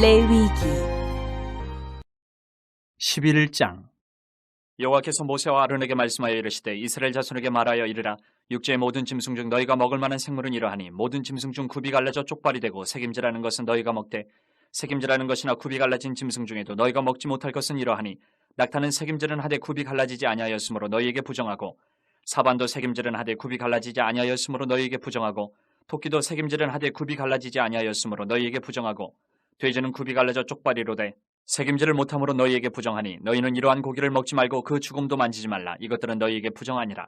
레위기 11장. 여호와께서 모세와 아론에게 말씀하여 이르시되 이스라엘 자손에게 말하여 이르라. 육지의 모든 짐승 중 너희가 먹을 만한 생물은 이러하니 모든 짐승 중 굽이 갈라져 쪽발이 되고 새김질하는 것은 너희가 먹되 새김질하는 것이나 굽이 갈라진 짐승 중에도 너희가 먹지 못할 것은 이러하니 낙타는 새김질은 하되 굽이 갈라지지 아니하였으므로 너희에게 부정하고 사반도 새김질은 하되 굽이 갈라지지 아니하였으므로 너희에게 부정하고 토끼도 새김질은 하되 굽이 갈라지지 아니하였으므로 너희에게 부정하고 돼지는 굽이 갈라져 쪽발이로되 새김질을 못함으로 너희에게 부정하니 너희는 이러한 고기를 먹지 말고 그 죽음도 만지지 말라. 이것들은 너희에게 부정하니라.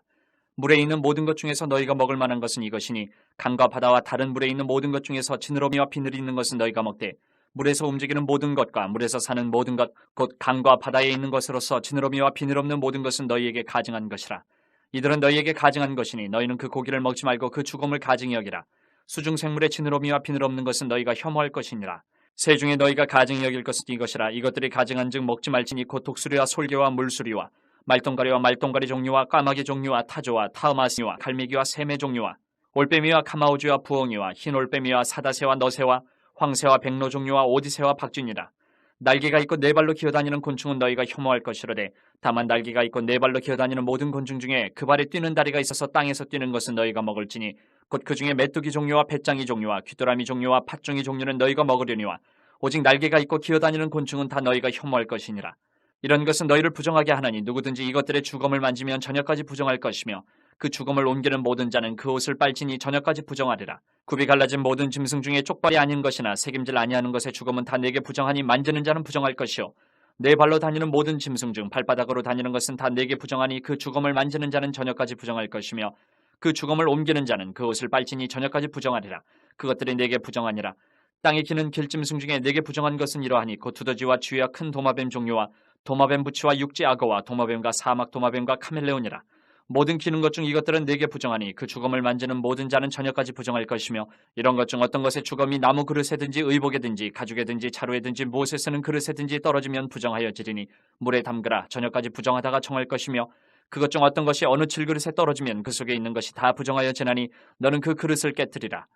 물에 있는 모든 것 중에서 너희가 먹을 만한 것은 이것이니 강과 바다와 다른 물에 있는 모든 것 중에서 지느러미와 비늘이 있는 것은 너희가 먹되 물에서 움직이는 모든 것과 물에서 사는 모든 것 곧 강과 바다에 있는 것으로서 지느러미와 비늘 없는 모든 것은 너희에게 가증한 것이라. 이들은 너희에게 가증한 것이니 너희는 그 고기를 먹지 말고 그 죽음을 가증히 여기라. 수중 생물의 지느러미와 비늘 없는 것은 너희가 혐오할 것이니라. 새 중에 너희가 가증히 여길 것은 이것이라. 이것들이 가증한즉 먹지 말지니 곧 독수리와 솔개와 물수리와 말똥가리와 말똥가리 종류와 까마귀 종류와 타조와 타으마스와 갈매기와 새매 종류와 올빼미와 카마우주와 부엉이와 흰 올빼미와 사다새와 너새와 황새와 백로 종류와 오디새와 박쥐니라. 날개가 있고 네 발로 기어다니는 곤충은 너희가 혐오할 것이로되 다만 날개가 있고 네 발로 기어다니는 모든 곤충 중에 그 발에 뛰는 다리가 있어서 땅에서 뛰는 것은 너희가 먹을지니 곧 그 중에 메뚜기 종류와 배짱이 종류와 귀뚜라미 종류와 팥종이 종류는 너희가 먹으려니와 오직 날개가 있고 기어다니는 곤충은 다 너희가 혐오할 것이니라. 이런 것은 너희를 부정하게 하나니 누구든지 이것들의 주검을 만지면 저녁까지 부정할 것이며 그 주검을 옮기는 모든 자는 그 옷을 빨지니 저녁까지 부정하리라. 굽이 갈라진 모든 짐승 중에 쪽발이 아닌 것이나 새김질 아니하는 것의 주검은 다 내게 부정하니 만지는 자는 부정할 것이요 네 발로 다니는 모든 짐승 중 발바닥으로 다니는 것은 다 내게 부정하니 그 주검을 만지는 자는 저녁까지 부정할 것이며 그 주검을 옮기는 자는 그 옷을 빨지니 저녁까지 부정하리라. 그것들이 내게 부정하니라. 땅에 기는 길짐승 중에 내게 부정한 것은 이러하니 곧 두더지와 쥐와 큰 도마뱀 종류와 도마뱀 부치와 육지 악어와 도마뱀과 사막 도마뱀과 카멜레온이라. 모든 기는 것 중 이것들은 내게 부정하니 그 주검을 만지는 모든 자는 저녁까지 부정할 것이며 이런 것 중 어떤 것의 주검이 나무 그릇에든지 의복에든지 가죽에든지 자루에든지 무엇에 쓰는 그릇에든지 떨어지면 부정하여지리니 물에 담그라. 저녁까지 부정하다가 정할 것이며 그것 중 어떤 것이 어느 질그릇에 떨어지면 그 속에 있는 것이 다 부정하여지나니 너는 그 그릇을 깨뜨리라.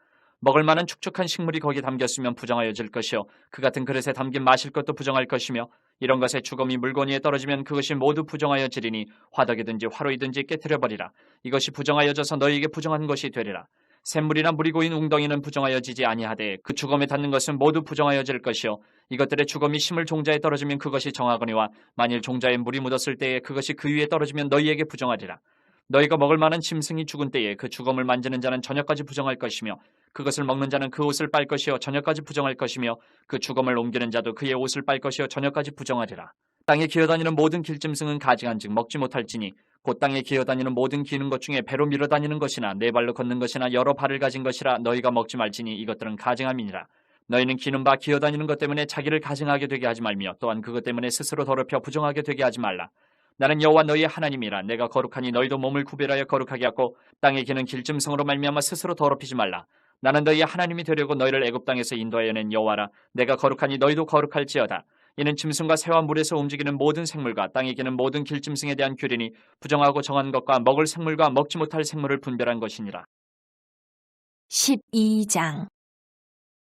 먹을 만한 축축한 식물이 거기 담겼으면 부정하여질 것이요 그 같은 그릇에 담긴 마실 것도 부정할 것이며 이런 것의 주검이 물건 위에 떨어지면 그것이 모두 부정하여지리니 화덕이든지 화로이든지 깨뜨려버리라. 이것이 부정하여져서 너희에게 부정한 것이 되리라. 샘물이나 물이 고인 웅덩이는 부정하여지지 아니하되 그 주검에 닿는 것은 모두 부정하여질 것이요 이것들의 주검이 심을 종자에 떨어지면 그것이 정하거니와 만일 종자에 물이 묻었을 때에 그것이 그 위에 떨어지면 너희에게 부정하리라. 너희가 먹을 만한 짐승이 죽은 때에 그 주검을 만지는 자는 저녁까지 부정할 것이며 그것을 먹는 자는 그 옷을 빨 것이요 저녁까지 부정할 것이며 그 주검을 옮기는 자도 그의 옷을 빨 것이요 저녁까지 부정하리라. 땅에 기어다니는 모든 길짐승은 가증한즉 먹지 못할지니 곧 땅에 기어다니는 모든 기는 것 중에 배로 밀어다니는 것이나 네 발로 걷는 것이나 여러 발을 가진 것이라 너희가 먹지 말지니 이것들은 가증함이니라. 너희는 기는 바 기어다니는 것 때문에 자기를 가증하게 되게 하지 말며 또한 그것 때문에 스스로 더럽혀 부정하게 되게 하지 말라. 나는 여호와 너희의 하나님이라. 내가 거룩하니 너희도 몸을 구별하여 거룩하게 하고 땅에 기는 길짐승으로 말미암아 스스로 더럽히지 말라. 나는 너희의 하나님이 되려고 너희를 애굽 땅에서 인도하여 낸 여호와라. 내가 거룩하니 너희도 거룩할지어다. 이는 짐승과 새와 물에서 움직이는 모든 생물과 땅에 기는 모든 길짐승에 대한 규례니 부정하고 정한 것과 먹을 생물과 먹지 못할 생물을 분별한 것이니라. 12장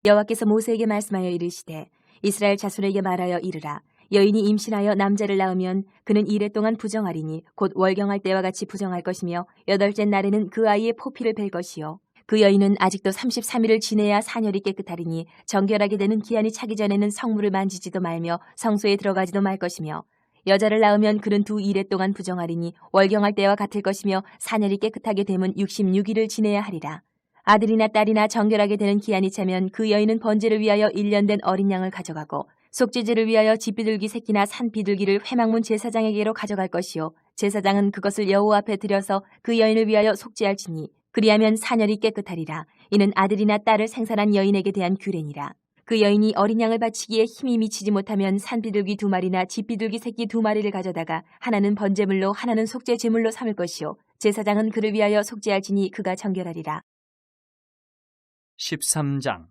여호와께서 모세에게 말씀하여 이르시되 이스라엘 자손에게 말하여 이르라. 여인이 임신하여 남자를 낳으면 그는 이레 동안 부정하리니 곧 월경할 때와 같이 부정할 것이며 여덟째 날에는 그 아이의 포피를 벨 것이요 그 여인은 아직도 33일을 지내야 사녀리 깨끗하리니 정결하게 되는 기한이 차기 전에는 성물을 만지지도 말며 성소에 들어가지도 말 것이며 여자를 낳으면 그는 2이레 동안 부정하리니 월경할 때와 같을 것이며 사녀리 깨끗하게 되면 66일을 지내야 하리라. 아들이나 딸이나 정결하게 되는 기한이 차면 그 여인은 번제를 위하여 1년 된 어린 양을 가져가고 속죄제를 위하여 집비둘기 새끼나 산비둘기를 회막문 제사장에게로 가져갈 것이요 제사장은 그것을 여호와 앞에 들여서 그 여인을 위하여 속죄할지니 그리하면 사녀리 깨끗하리라. 이는 아들이나 딸을 생산한 여인에게 대한 규례니라. 그 여인이 어린 양을 바치기에 힘이 미치지 못하면 산비둘기 2마리나 집비둘기 새끼 2마리를 가져다가 하나는 번제물로 하나는 속죄제물로 삼을 것이요 제사장은 그를 위하여 속죄할지니 그가 정결하리라. 13장.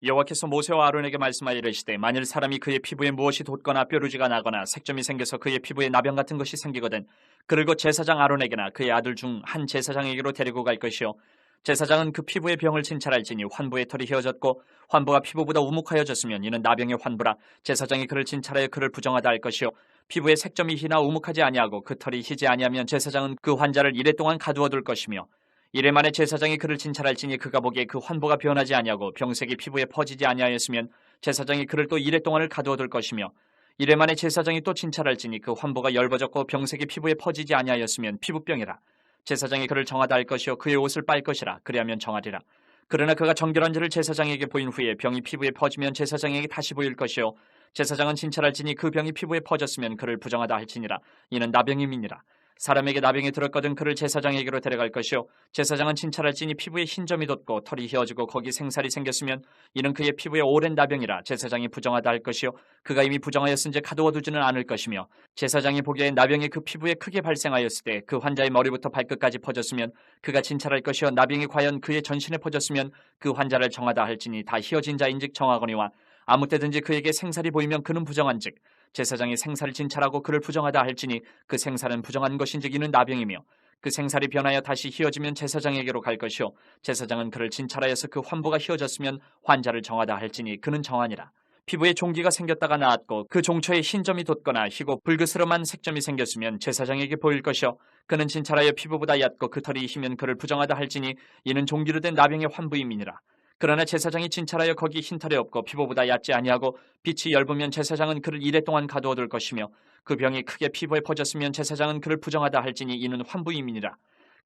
여호와께서 모세와 아론에게 말씀하여 이르시되 만일 사람이 그의 피부에 무엇이 돋거나 뾰루지가 나거나 색점이 생겨서 그의 피부에 나병 같은 것이 생기거든 그를 곧 제사장 아론에게나 그의 아들 중 한 제사장에게로 데리고 갈 것이요 제사장은 그 피부의 병을 진찰할지니 환부의 털이 휘어졌고 환부가 피부보다 우묵하여졌으면 이는 나병의 환부라. 제사장이 그를 진찰하여 그를 부정하다 할 것이요 피부에 색점이 희나 우묵하지 아니하고 그 털이 희지 아니하면 제사장은 그 환자를 이래 동안 가두어 둘 것이며 이래 만에 제사장이 그를 진찰할지니 그가 보기에 그 환부가 변하지 아니하고 병색이 피부에 퍼지지 아니하였으면 제사장이 그를 또 이래 동안을 가두어 둘 것이며 이래 만에 제사장이 또 진찰할지니 그 환부가 엷어졌고 병색이 피부에 퍼지지 아니하였으면 피부병이라. 제사장이 그를 정하다 할 것이요 그의 옷을 빨 것이라. 그리하면 정하리라. 그러나 그가 정결한지를 제사장에게 보인 후에 병이 피부에 퍼지면 제사장에게 다시 보일 것이요 제사장은 진찰할지니 그 병이 피부에 퍼졌으면 그를 부정하다 할지니라. 이는 나병임이니라. 사람에게 나병이 들었거든 그를 제사장에게로 데려갈 것이요 제사장은 진찰할지니 피부에 흰점이 돋고 털이 휘어지고 거기 생살이 생겼으면 이는 그의 피부에 오랜 나병이라. 제사장이 부정하다 할 것이요 그가 이미 부정하였은지 가두어 두지는 않을 것이며 제사장이 보기에 나병이 그 피부에 크게 발생하였을 때 그 환자의 머리부터 발끝까지 퍼졌으면 그가 진찰할 것이요 나병이 과연 그의 전신에 퍼졌으면 그 환자를 정하다 할지니 다 휘어진 자인즉 정하거니와 아무 때든지 그에게 생살이 보이면 그는 부정한즉 제사장이 생살을 진찰하고 그를 부정하다 할지니 그 생살은 부정한 것인즉 이는 나병이며 그 생살이 변하여 다시 휘어지면 제사장에게로 갈 것이요 제사장은 그를 진찰하여서 그 환부가 휘어졌으면 환자를 정하다 할지니 그는 정하니라. 피부에 종기가 생겼다가 나았고 그 종초에 흰점이 돋거나 희고 불그스름한 색점이 생겼으면 제사장에게 보일 것이요 그는 진찰하여 피부보다 얕고 그 털이 희면 그를 부정하다 할지니 이는 종기로 된 나병의 환부임이니라. 그러나 제사장이 진찰하여 거기 흰털이 없고 피부보다 얕지 아니하고 빛이 엷으면 제사장은 그를 이래 동안 가두어 둘 것이며 그 병이 크게 피부에 퍼졌으면 제사장은 그를 부정하다 할지니 이는 환부임이니라.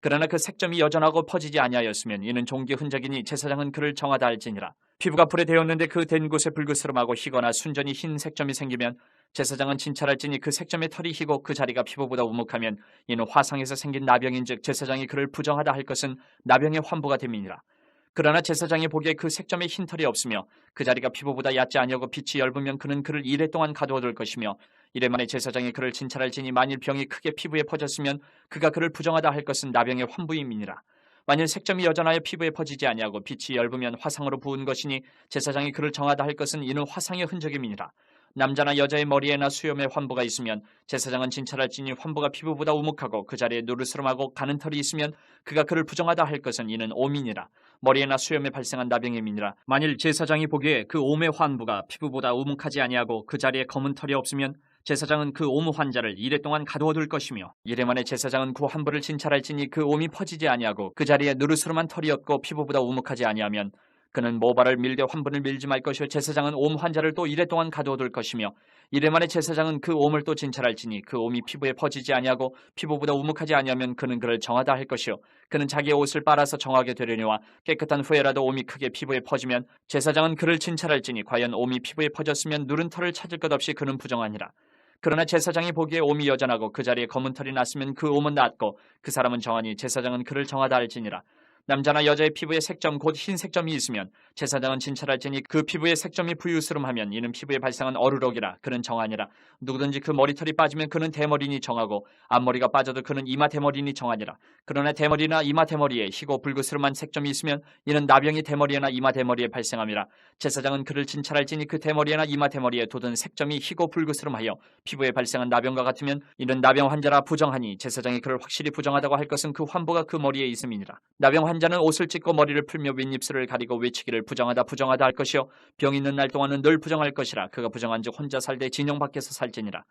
그러나 그 색점이 여전하고 퍼지지 아니하였으면 이는 종기 흔적이니 제사장은 그를 정하다 할지니라. 피부가 불에 데었는데 그 된 곳에 불그스름하고 희거나 순전히 흰 색점이 생기면 제사장은 진찰할지니 그 색점의 털이 희고 그 자리가 피부보다 우묵하면 이는 화상에서 생긴 나병인즉 제사장이 그를 부정하다 할 것은 나병의 환부가 됨이니라. 그러나 제사장이 보기에 그 색점에 흰털이 없으며 그 자리가 피부보다 얕지 아니하고 빛이 엷으면 그는 그를 이래 동안 가두어 둘 것이며 이래 만에 제사장이 그를 진찰할지니 만일 병이 크게 피부에 퍼졌으면 그가 그를 부정하다 할 것은 나병의 환부임이니라. 만일 색점이 여전하여 피부에 퍼지지 아니하고 빛이 엷으면 화상으로 부은 것이니 제사장이 그를 정하다 할 것은 이는 화상의 흔적임이니라. 남자나 여자의 머리에나 수염에 환부가 있으면 제사장은 진찰할지니 환부가 피부보다 우묵하고 그 자리에 누르스름하고 가는 털이 있으면 그가 그를 부정하다 할 것은 이는 오민이라. 머리에나 수염에 발생한 나병임이니라. 만일 제사장이 보기에 그 옴의 환부가 피부보다 우묵하지 아니하고 그 자리에 검은 털이 없으면 제사장은 그 옴 환자를 이래 동안 가두어 둘 것이며 이래 만에 제사장은 그 환부를 진찰할지니 그 옴이 퍼지지 아니하고 그 자리에 누르스름한 털이 없고 피부보다 우묵하지 아니하면 그는 모발을 밀되 환부를 밀지 말 것이요 제사장은 옴 환자를 또 이래 동안 가두어 둘 것이며 이래 만에 제사장은 그 옴을 또 진찰할지니 그 옴이 피부에 퍼지지 아니하고 피부보다 우묵하지 아니하면 그는 그를 정하다 할 것이요 그는 자기의 옷을 빨아서 정하게 되려니와 깨끗한 후에라도 옴이 크게 피부에 퍼지면 제사장은 그를 진찰할지니 과연 옴이 피부에 퍼졌으면 누른 털을 찾을 것 없이 그는 부정하니라. 그러나 제사장이 보기에 옴이 여전하고 그 자리에 검은 털이 났으면 그 옴은 낫고 그 사람은 정하니 제사장은 그를 정하다 할지니라. 남자나 여자의 피부에 색점 곧 흰 색점이 있으면 제사장은 진찰할지니 그 피부에 색점이 부유스름하면 이는 피부에 발생한 어루럭이라. 그는 정하니라. 누구든지 그 머리털이 빠지면 그는 대머리니 정하고 앞머리가 빠져도 그는 이마 대머리니 정하니라. 그러나 대머리나 이마 대머리에 희고 불그스름한 색점이 있으면 이는 나병이 대머리에나 이마 대머리에 발생함이라. 제사장은 그를 진찰할지니 그 대머리에나 이마 대머리에 돋은 색점이 희고 불그스름하여 피부에 발생한 나병과 같으면 이는 나병 환자라 부정하니 제사장이 그를 확실히 부정하다고 할 것은 그 환부가 그 머리에 있음이니라. 나병 환자는 옷을 찢고 머리를 풀며 윗입술을 가리고 외치기를 부정하다 부정하다 할 것이요 병 있는 날 동안은 늘 부정할 것이라. 그가 부정한즉 혼자 살되 진영 밖에서 살지니라.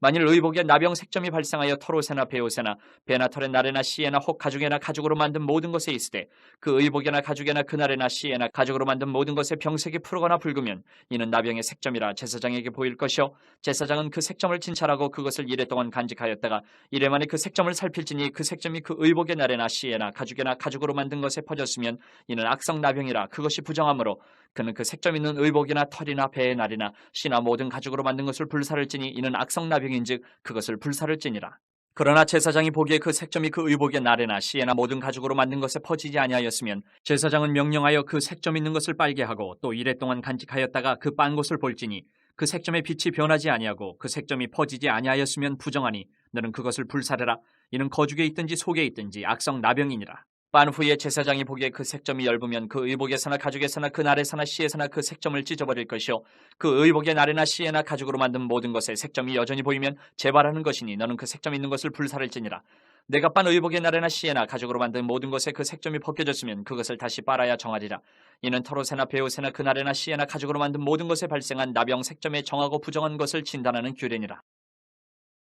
만일 의복에 나병 색점이 발생하여 털옷에나 베옷에나 배나 털에 날에나 씨에나 혹 가죽에나 가죽으로 만든 모든 것에 있으되 그 의복에나 가죽에나 그날에나 씨에나 가죽으로 만든 모든 것에 병색이 푸르거나 붉으면 이는 나병의 색점이라 제사장에게 보일 것이요 제사장은 그 색점을 진찰하고 그것을 이래 동안 간직하였다가 이래 만에 그 색점을 살필지니 그 색점이 그 의복의 날에나 씨에나 가죽에나 가죽으로 만든 것에 퍼졌으면 이는 악성 나병이라. 그것이 부정하므로 그는 그 색점 있는 의복이나 털이나 배의 날이나 씨나 모든 가죽으로 만든 것을 불사를지니 이는 악성 나병인즉 그것을 불사를지니라. 그러나 제사장이 보기에 그 색점이 그 의복의 날에나 씨에나 모든 가죽으로 만든 것에 퍼지지 아니하였으면 제사장은 명령하여 그 색점 있는 것을 빨게 하고 또 이래 동안 간직하였다가 그 빤 것을 볼지니 그 색점의 빛이 변하지 아니하고 그 색점이 퍼지지 아니하였으면 부정하니 너는 그것을 불사르라. 이는 거죽에 있든지 속에 있든지 악성 나병이니라. 빤 후에 제사장이 보기에 그 색점이 엷으면 그 의복에서나 가죽에서나 그 날에서나 씨에서나 그 색점을 찢어버릴 것이요 그 의복의 날에나 씨에나 가죽으로 만든 모든 것에 색점이 여전히 보이면 재발하는 것이니 너는 그 색점 있는 것을 불살을지니라. 내가 빤 의복의 날에나 씨에나 가죽으로 만든 모든 것에 그 색점이 벗겨졌으면 그것을 다시 빨아야 정하리라. 이는 털옷에나 베옷에나 그 날에나 씨에나 가죽으로 만든 모든 것에 발생한 나병 색점에 정하고 부정한 것을 진단하는 규례니라.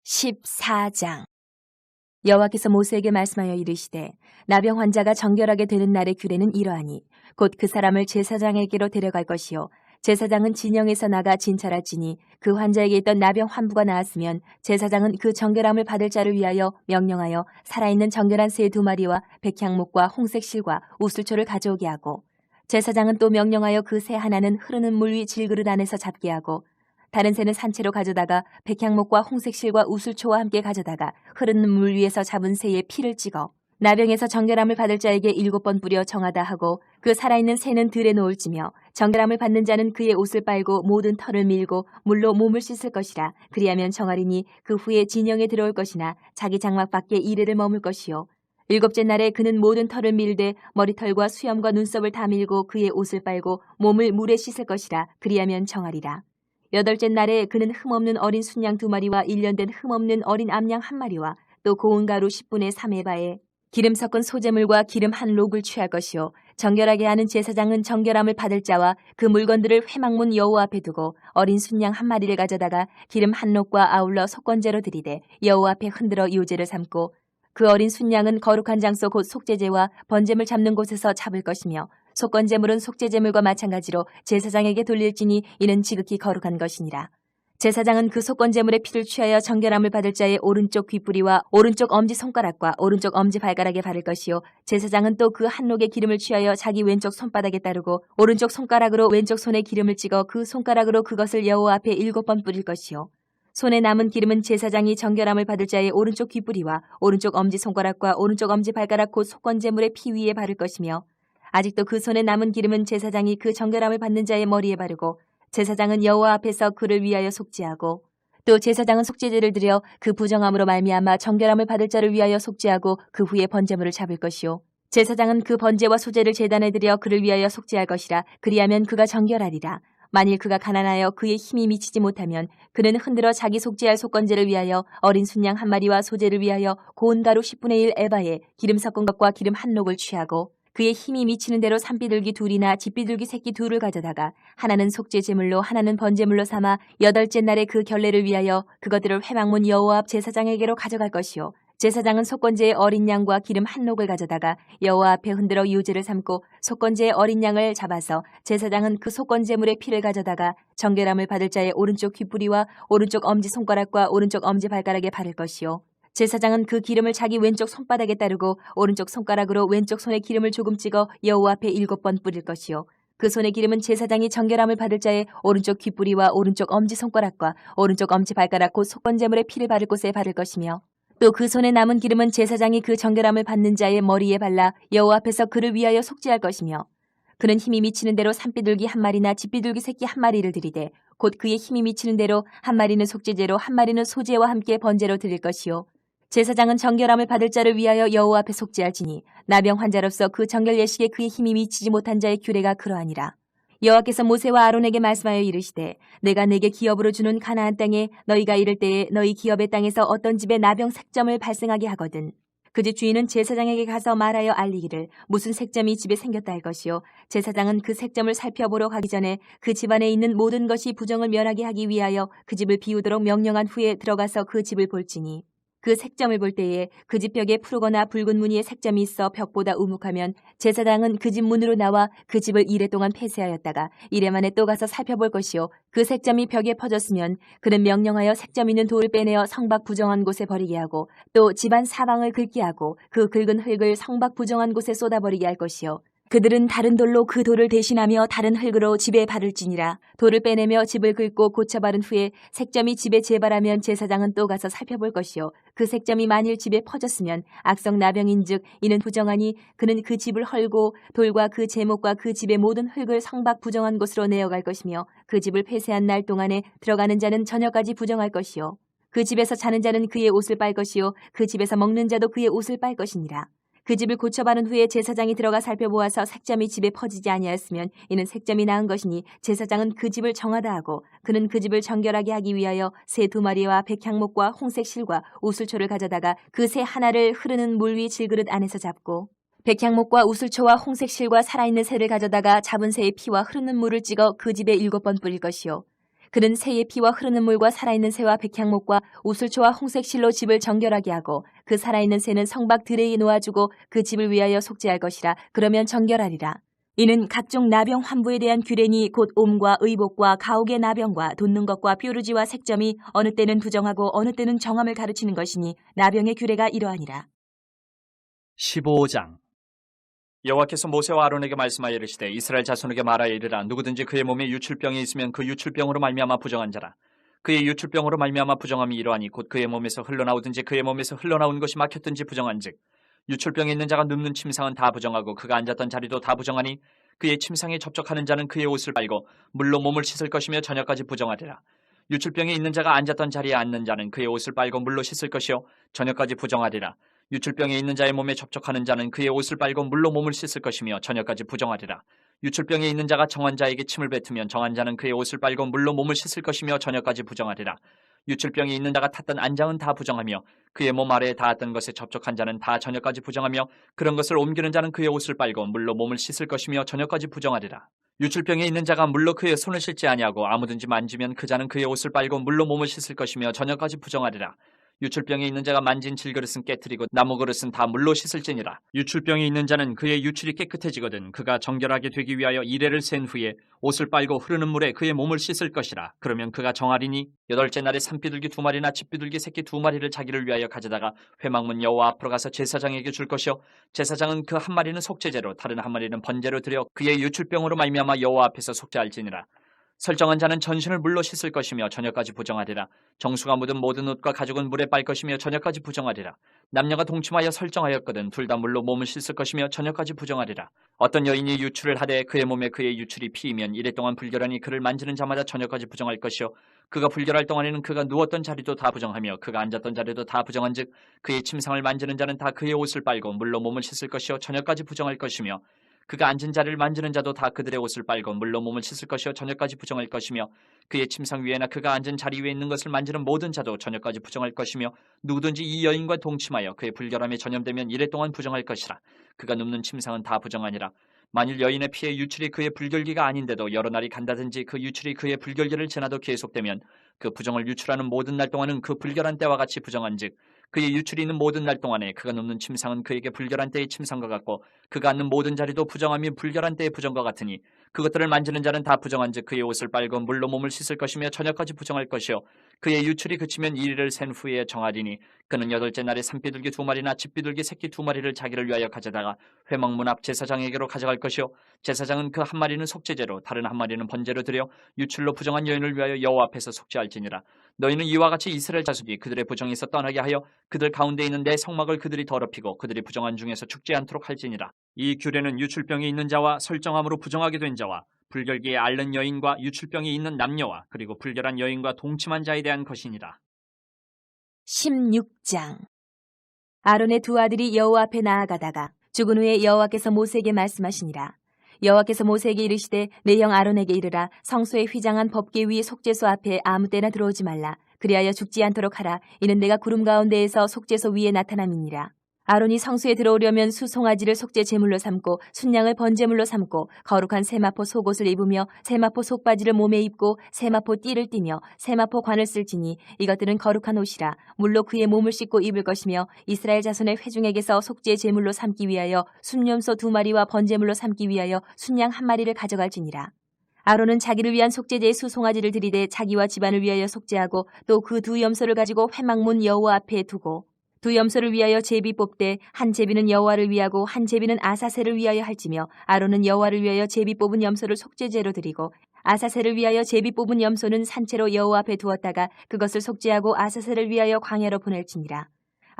14장. 여호와께서 모세에게 말씀하여 이르시되 나병 환자가 정결하게 되는 날의 규례는 이러하니 곧 그 사람을 제사장에게로 데려갈 것이요 제사장은 진영에서 나가 진찰할지니 그 환자에게 있던 나병 환부가 나았으면 제사장은 그 정결함을 받을 자를 위하여 명령하여 살아있는 정결한 새 2마리와 백향목과 홍색 실과 우슬초를 가져오게 하고 제사장은 또 명령하여 그 새 하나는 흐르는 물 위 질그릇 안에서 잡게 하고 다른 새는 산채로 가져다가 백향목과 홍색실과 우슬초와 함께 가져다가 흐르는 물 위에서 잡은 새의 피를 찍어 나병에서 정결함을 받을 자에게 7번 뿌려 정하다 하고 그 살아있는 새는 들에 놓을지며 정결함을 받는 자는 그의 옷을 빨고 모든 털을 밀고 물로 몸을 씻을 것이라. 그리하면 정하리니 그 후에 진영에 들어올 것이나 자기 장막 밖에 이래를 머물 것이요 7째 날에 그는 모든 털을 밀되 머리털과 수염과 눈썹을 다 밀고 그의 옷을 빨고 몸을 물에 씻을 것이라. 그리하면 정하리라. 8째 날에 그는 흠없는 어린 순양 2마리와 1년 된 흠없는 어린 암양 1마리와 또 고운 가루 10분의 3의 바에 기름 섞은 소재물과 기름 한 록을 취할 것이요 정결하게 하는 제사장은 정결함을 받을 자와 그 물건들을 회막문 여호와 앞에 두고 어린 순양 1마리를 가져다가 기름 한 록과 아울러 속건제로 드리되 여호와 앞에 흔들어 유제를 삼고 그 어린 순양은 거룩한 장소 곧 속죄제와 번제물 잡는 곳에서 잡을 것이며 속건제물은 속죄제물과 마찬가지로 제사장에게 돌릴지니 이는 지극히 거룩한 것이니라. 제사장은 그 속건제물의 피를 취하여 정결함을 받을 자의 오른쪽 귓뿌리와 오른쪽 엄지손가락과 오른쪽 엄지발가락에 바를 것이요 제사장은 또 그 한록의 기름을 취하여 자기 왼쪽 손바닥에 따르고 오른쪽 손가락으로 왼쪽 손에 기름을 찍어 그 손가락으로 그것을 여호와 앞에 7번 뿌릴 것이요 손에 남은 기름은 제사장이 정결함을 받을 자의 오른쪽 귓뿌리와 오른쪽 엄지손가락과 오른쪽 엄지발가락 곧 속건제물의 피 위에 바를 것이며 아직도 그 손에 남은 기름은 제사장이 그 정결함을 받는 자의 머리에 바르고 제사장은 여호와 앞에서 그를 위하여 속죄하고 또 제사장은 속죄제를 드려 그 부정함으로 말미암아 정결함을 받을 자를 위하여 속죄하고 그 후에 번제물을 잡을 것이요 제사장은 그 번제와 소제를 제단에 드려 그를 위하여 속죄할 것이라. 그리하면 그가 정결하리라. 만일 그가 가난하여 그의 힘이 미치지 못하면 그는 흔들어 자기 속죄할 속건제를 위하여 어린 순양 1마리와 소제를 위하여 고운 가루 10분의 1 에바에 기름 섞은 것과 기름 한 록을 취하고 그의 힘이 미치는 대로 산비둘기 2이나 집비둘기 새끼 2를 가져다가 하나는 속죄 제물로 하나는 번제물로 삼아 8째 날에 그 결례를 위하여 그것들을 회막문 여호와 앞 제사장에게로 가져갈 것이요 제사장은 속건제의 어린 양과 기름 한 록을 가져다가 여호와 앞에 흔들어 유제를 삼고 속건제의 어린 양을 잡아서 제사장은 그 속건제물의 피를 가져다가 정결함을 받을 자의 오른쪽 귓뿌리와 오른쪽 엄지손가락과 오른쪽 엄지발가락에 바를 것이요 제사장은 그 기름을 자기 왼쪽 손바닥에 따르고 오른쪽 손가락으로 왼쪽 손에 기름을 조금 찍어 여호와 앞에 7번 뿌릴 것이요 그 손의 기름은 제사장이 정결함을 받을 자의 오른쪽 귓뿌리와 오른쪽 엄지손가락과 오른쪽 엄지발가락 곧 속건제물의 피를 바를 곳에 바를 것이며 또 그 손에 남은 기름은 제사장이 그 정결함을 받는 자의 머리에 발라 여호와 앞에서 그를 위하여 속죄할 것이며 그는 힘이 미치는 대로 산비둘기 1마리나 집비둘기 새끼 1마리를 드리되 곧 그의 힘이 미치는 대로 1마리는 속죄제로 1마리는 소제와 함께 번제로 드릴 것이요 제사장은 정결함을 받을 자를 위하여 여호와 앞에 속죄할지니 나병 환자로서 그 정결 예식에 그의 힘이 미치지 못한 자의 규례가 그러하니라. 여호와께서 모세와 아론에게 말씀하여 이르시되 내가 내게 기업으로 주는 가나안 땅에 너희가 이를 때에 너희 기업의 땅에서 어떤 집에 나병 색점을 발생하게 하거든 그 집 주인은 제사장에게 가서 말하여 알리기를 무슨 색점이 집에 생겼다 할 것이요 제사장은 그 색점을 살펴보러 가기 전에 그 집안에 있는 모든 것이 부정을 면하게 하기 위하여 그 집을 비우도록 명령한 후에 들어가서 그 집을 볼지니 그 색점을 볼 때에 그 집 벽에 푸르거나 붉은 무늬의 색점이 있어 벽보다 우묵하면 제사장은 그 집 문으로 나와 그 집을 이래 동안 폐쇄하였다가 이래 만에 또 가서 살펴볼 것이요 그 색점이 벽에 퍼졌으면 그는 명령하여 색점 있는 돌을 빼내어 성밖 부정한 곳에 버리게 하고 또 집안 사방을 긁게 하고 그 긁은 흙을 성밖 부정한 곳에 쏟아버리게 할 것이요 그들은 다른 돌로 그 돌을 대신하며 다른 흙으로 집에 바를지니라. 돌을 빼내며 집을 긁고 고쳐 바른 후에 색점이 집에 재발하면 제사장은 또 가서 살펴볼 것이요 그 색점이 만일 집에 퍼졌으면 악성 나병인즉 이는 부정하니 그는 그 집을 헐고 돌과 그 제목과 그 집의 모든 흙을 성밖 부정한 곳으로 내어갈 것이며 그 집을 폐쇄한 날 동안에 들어가는 자는 저녁까지 부정할 것이요 그 집에서 자는 자는 그의 옷을 빨 것이요 그 집에서 먹는 자도 그의 옷을 빨 것이니라. 그 집을 고쳐바른 후에 제사장이 들어가 살펴보아서 색점이 집에 퍼지지 아니하였으면 이는 색점이 나은 것이니 제사장은 그 집을 정하다 하고 그는 그 집을 정결하게 하기 위하여 새 2마리와 백향목과 홍색 실과 우슬초를 가져다가 그 새 하나를 흐르는 물 위 질그릇 안에서 잡고 백향목과 우슬초와 홍색 실과 살아있는 새를 가져다가 잡은 새의 피와 흐르는 물을 찍어 그 집에 7번 뿌릴 것이요 그는 새의 피와 흐르는 물과 살아있는 새와 백향목과 우슬초와 홍색실로 집을 정결하게 하고 그 살아있는 새는 성박 드레에 놓아주고 그 집을 위하여 속죄할 것이라. 그러면 정결하리라. 이는 각종 나병 환부에 대한 규례니 곧 옴과 의복과 가옥의 나병과 돋는 것과 뾰루지와 색점이 어느 때는 부정하고 어느 때는 정함을 가르치는 것이니 나병의 규례가 이러하니라. 15장 여호와께서 모세와 아론에게 말씀하여 이르시되 이스라엘 자손에게 말하여 이르라. 누구든지 그의 몸에 유출병이 있으면 그 유출병으로 말미암아 부정한 자라. 그의 유출병으로 말미암아 부정함이 이러하니 곧 그의 몸에서 흘러나오든지 그의 몸에서 흘러나온 것이 막혔든지 부정한즉 유출병이 있는 자가 눕는 침상은 다 부정하고 그가 앉았던 자리도 다 부정하니 그의 침상에 접촉하는 자는 그의 옷을 빨고 물로 몸을 씻을 것이며 저녁까지 부정하리라. 유출병이 있는 자가 앉았던 자리에 앉는 자는 그의 옷을 빨고 물로 씻을 것이요 저녁까지 부정하리라. 유출병이 있는 자의 몸에 접촉하는 자는 그의 옷을 빨고 물로 몸을 씻을 것이며 저녁까지 부정하리라. 유출병이 있는 자가 정한 자에게 침을 뱉으면 정한 자는 그의 옷을 빨고 물로 몸을 씻을 것이며 저녁까지 부정하리라. 유출병이 있는 자가 탔던 안장은 다 부정하며 그의 몸 아래에 닿았던 것에 접촉한 자는 다 저녁까지 부정하며 그런 것을 옮기는 자는 그의 옷을 빨고 물로 몸을 씻을 것이며 저녁까지 부정하리라. 유출병이 있는 자가 물로 그의 손을 씻지 아니하고 아무든지 만지면 그 자는 그의 옷을 빨고 물로 몸을 씻을 것이며 저녁까지 부정하리라. 유출병이 있는 자가 만진 질그릇은 깨트리고 나무 그릇은 다 물로 씻을지니라. 유출병이 있는 자는 그의 유출이 깨끗해지거든 그가 정결하게 되기 위하여 이레를 센 후에 옷을 빨고 흐르는 물에 그의 몸을 씻을 것이라. 그러면 그가 정하리니 8째 날에 산비둘기 2마리나 집비둘기 새끼 2마리를 자기를 위하여 가져다가 회막문 여호와 앞으로 가서 제사장에게 줄 것이요 제사장은 그 한 마리는 속죄제로 다른 한 마리는 번제로 드려 그의 유출병으로 말미암아 여호와 앞에서 속죄할지니라. 설정한 자는 전신을 물로 씻을 것이며 저녁까지 부정하리라. 정수가 묻은 모든 옷과 가죽은 물에 빨 것이며 저녁까지 부정하리라. 남녀가 동침하여 설정하였거든 둘 다 물로 몸을 씻을 것이며 저녁까지 부정하리라. 어떤 여인이 유출을 하되 그의 몸에 그의 유출이 피이면 이래 동안 불결하니 그를 만지는 자마다 저녁까지 부정할 것이요 그가 불결할 동안에는 그가 누웠던 자리도 다 부정하며 그가 앉았던 자리도 다 부정한즉 그의 침상을 만지는 자는 다 그의 옷을 빨고 물로 몸을 씻을 것이요 저녁까지 부정할 것이며 그가 앉은 자리를 만지는 자도 다 그들의 옷을 빨고 물로 몸을 씻을 것이요 저녁까지 부정할 것이며 그의 침상 위에나 그가 앉은 자리 위에 있는 것을 만지는 모든 자도 저녁까지 부정할 것이며 누구든지 이 여인과 동침하여 그의 불결함에 전염되면 이래 동안 부정할 것이라. 그가 눕는 침상은 다 부정하니라. 만일 여인의 피에 유출이 그의 불결기가 아닌데도 여러 날이 간다든지 그 유출이 그의 불결기를 지나도 계속되면 그 부정을 유출하는 모든 날 동안은 그 불결한 때와 같이 부정한즉 그의 유출이 있는 모든 날 동안에 그가 눕는 침상은 그에게 불결한 때의 침상과 같고 그가 앉는 모든 자리도 부정함이 불결한 때의 부정과 같으니 그것들을 만지는 자는 다 부정한즉 그의 옷을 빨고 물로 몸을 씻을 것이며 저녁까지 부정할 것이요 그의 유출이 그치면 1일을 센 후에 정하리니 그는 8째 날에 산비둘기 2마리나 집비둘기 새끼 2마리를 자기를 위하여 가져다가 회막문 앞 제사장에게로 가져갈 것이요 제사장은 그 한 마리는 속죄제로 다른 한 마리는 번제로 드려 유출로 부정한 여인을 위하여 여호와 앞에서 속죄할지니라. 너희는 이와 같이 이스라엘 자손이 그들의 부정에서 떠나게 하여 그들 가운데 있는 내 성막을 그들이 더럽히고 그들이 부정한 중에서 죽지 않도록 할지니라. 이 규례는 유출병이 있는 자와 설정함으로 부정하게 된 자와 불결기에 앓는 여인과 유출병이 있는 남녀와 그리고 불결한 여인과 동침한 자에 대한 것이니라. 16장 아론의 2 아들이 여호와 앞에 나아가다가 죽은 후에 여호와께서 모세에게 말씀하시니라. 여호와께서 모세에게 이르시되 내 형 아론에게 이르라. 성소에 휘장한 법궤 위 속죄소 앞에 아무 때나 들어오지 말라. 그리하여 죽지 않도록 하라. 이는 내가 구름 가운데에서 속죄소 위에 나타남이니라. 아론이 성소에 들어오려면 수송아지를 속죄 제물로 삼고 순양을 번제물로 삼고 거룩한 세마포 속옷을 입으며 세마포 속바지를 몸에 입고 세마포 띠를 띠며 세마포 관을 쓸지니 이것들은 거룩한 옷이라. 물로 그의 몸을 씻고 입을 것이며 이스라엘 자손의 회중에게서 속죄 제물로 삼기 위하여 순염소 2마리와 번제물로 삼기 위하여 순양 1마리를 가져갈지니라. 아론은 자기를 위한 속죄제의 수송아지를 들이되 자기와 집안을 위하여 속죄하고 또 그 2 염소를 가지고 회막문 여호와 앞에 두고 2 염소를 위하여 제비 뽑되 한 제비는 여호와를 위하고 한 제비는 아사셀을 위하여 할지며 아론은 여호와를 위하여 제비 뽑은 염소를 속죄제로 드리고 아사셀을 위하여 제비 뽑은 염소는 산채로 여호와 앞에 두었다가 그것을 속죄하고 아사셀을 위하여 광야로 보낼지니라.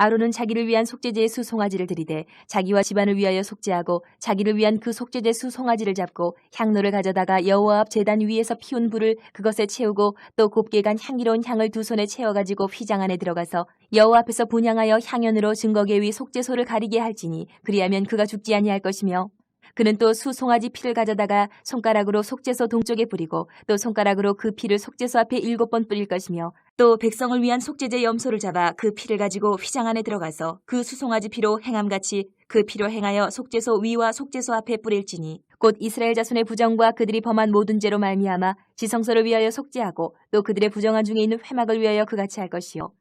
아론은 자기를 위한 속죄제의 수 송아지를 들이되 자기와 집안을 위하여 속죄하고 자기를 위한 그 속죄제 수 송아지를 잡고 향로를 가져다가 여호와 앞 제단 위에서 피운 불을 그것에 채우고 또 곱게 간 향기로운 향을 두 손에 채워가지고 휘장 안에 들어가서 여호와 앞에서 분향하여 향연으로 증거계 위 속죄소를 가리게 할지니 그리하면 그가 죽지 아니할 것이며 그는 또 수송아지 피를 가져다가 손가락으로 속죄소 동쪽에 뿌리고 또 손가락으로 그 피를 속죄소 앞에 7번 뿌릴 것이며 또 백성을 위한 속죄제 염소를 잡아 그 피를 가지고 휘장 안에 들어가서 그 수송아지 피로 행함같이 그 피로 행하여 속죄소 위와 속죄소 앞에 뿌릴지니 곧 이스라엘 자손의 부정과 그들이 범한 모든 죄로 말미암아 지성소를 위하여 속죄하고 또 그들의 부정한 중에 있는 회막을 위하여 그같이 할 것이요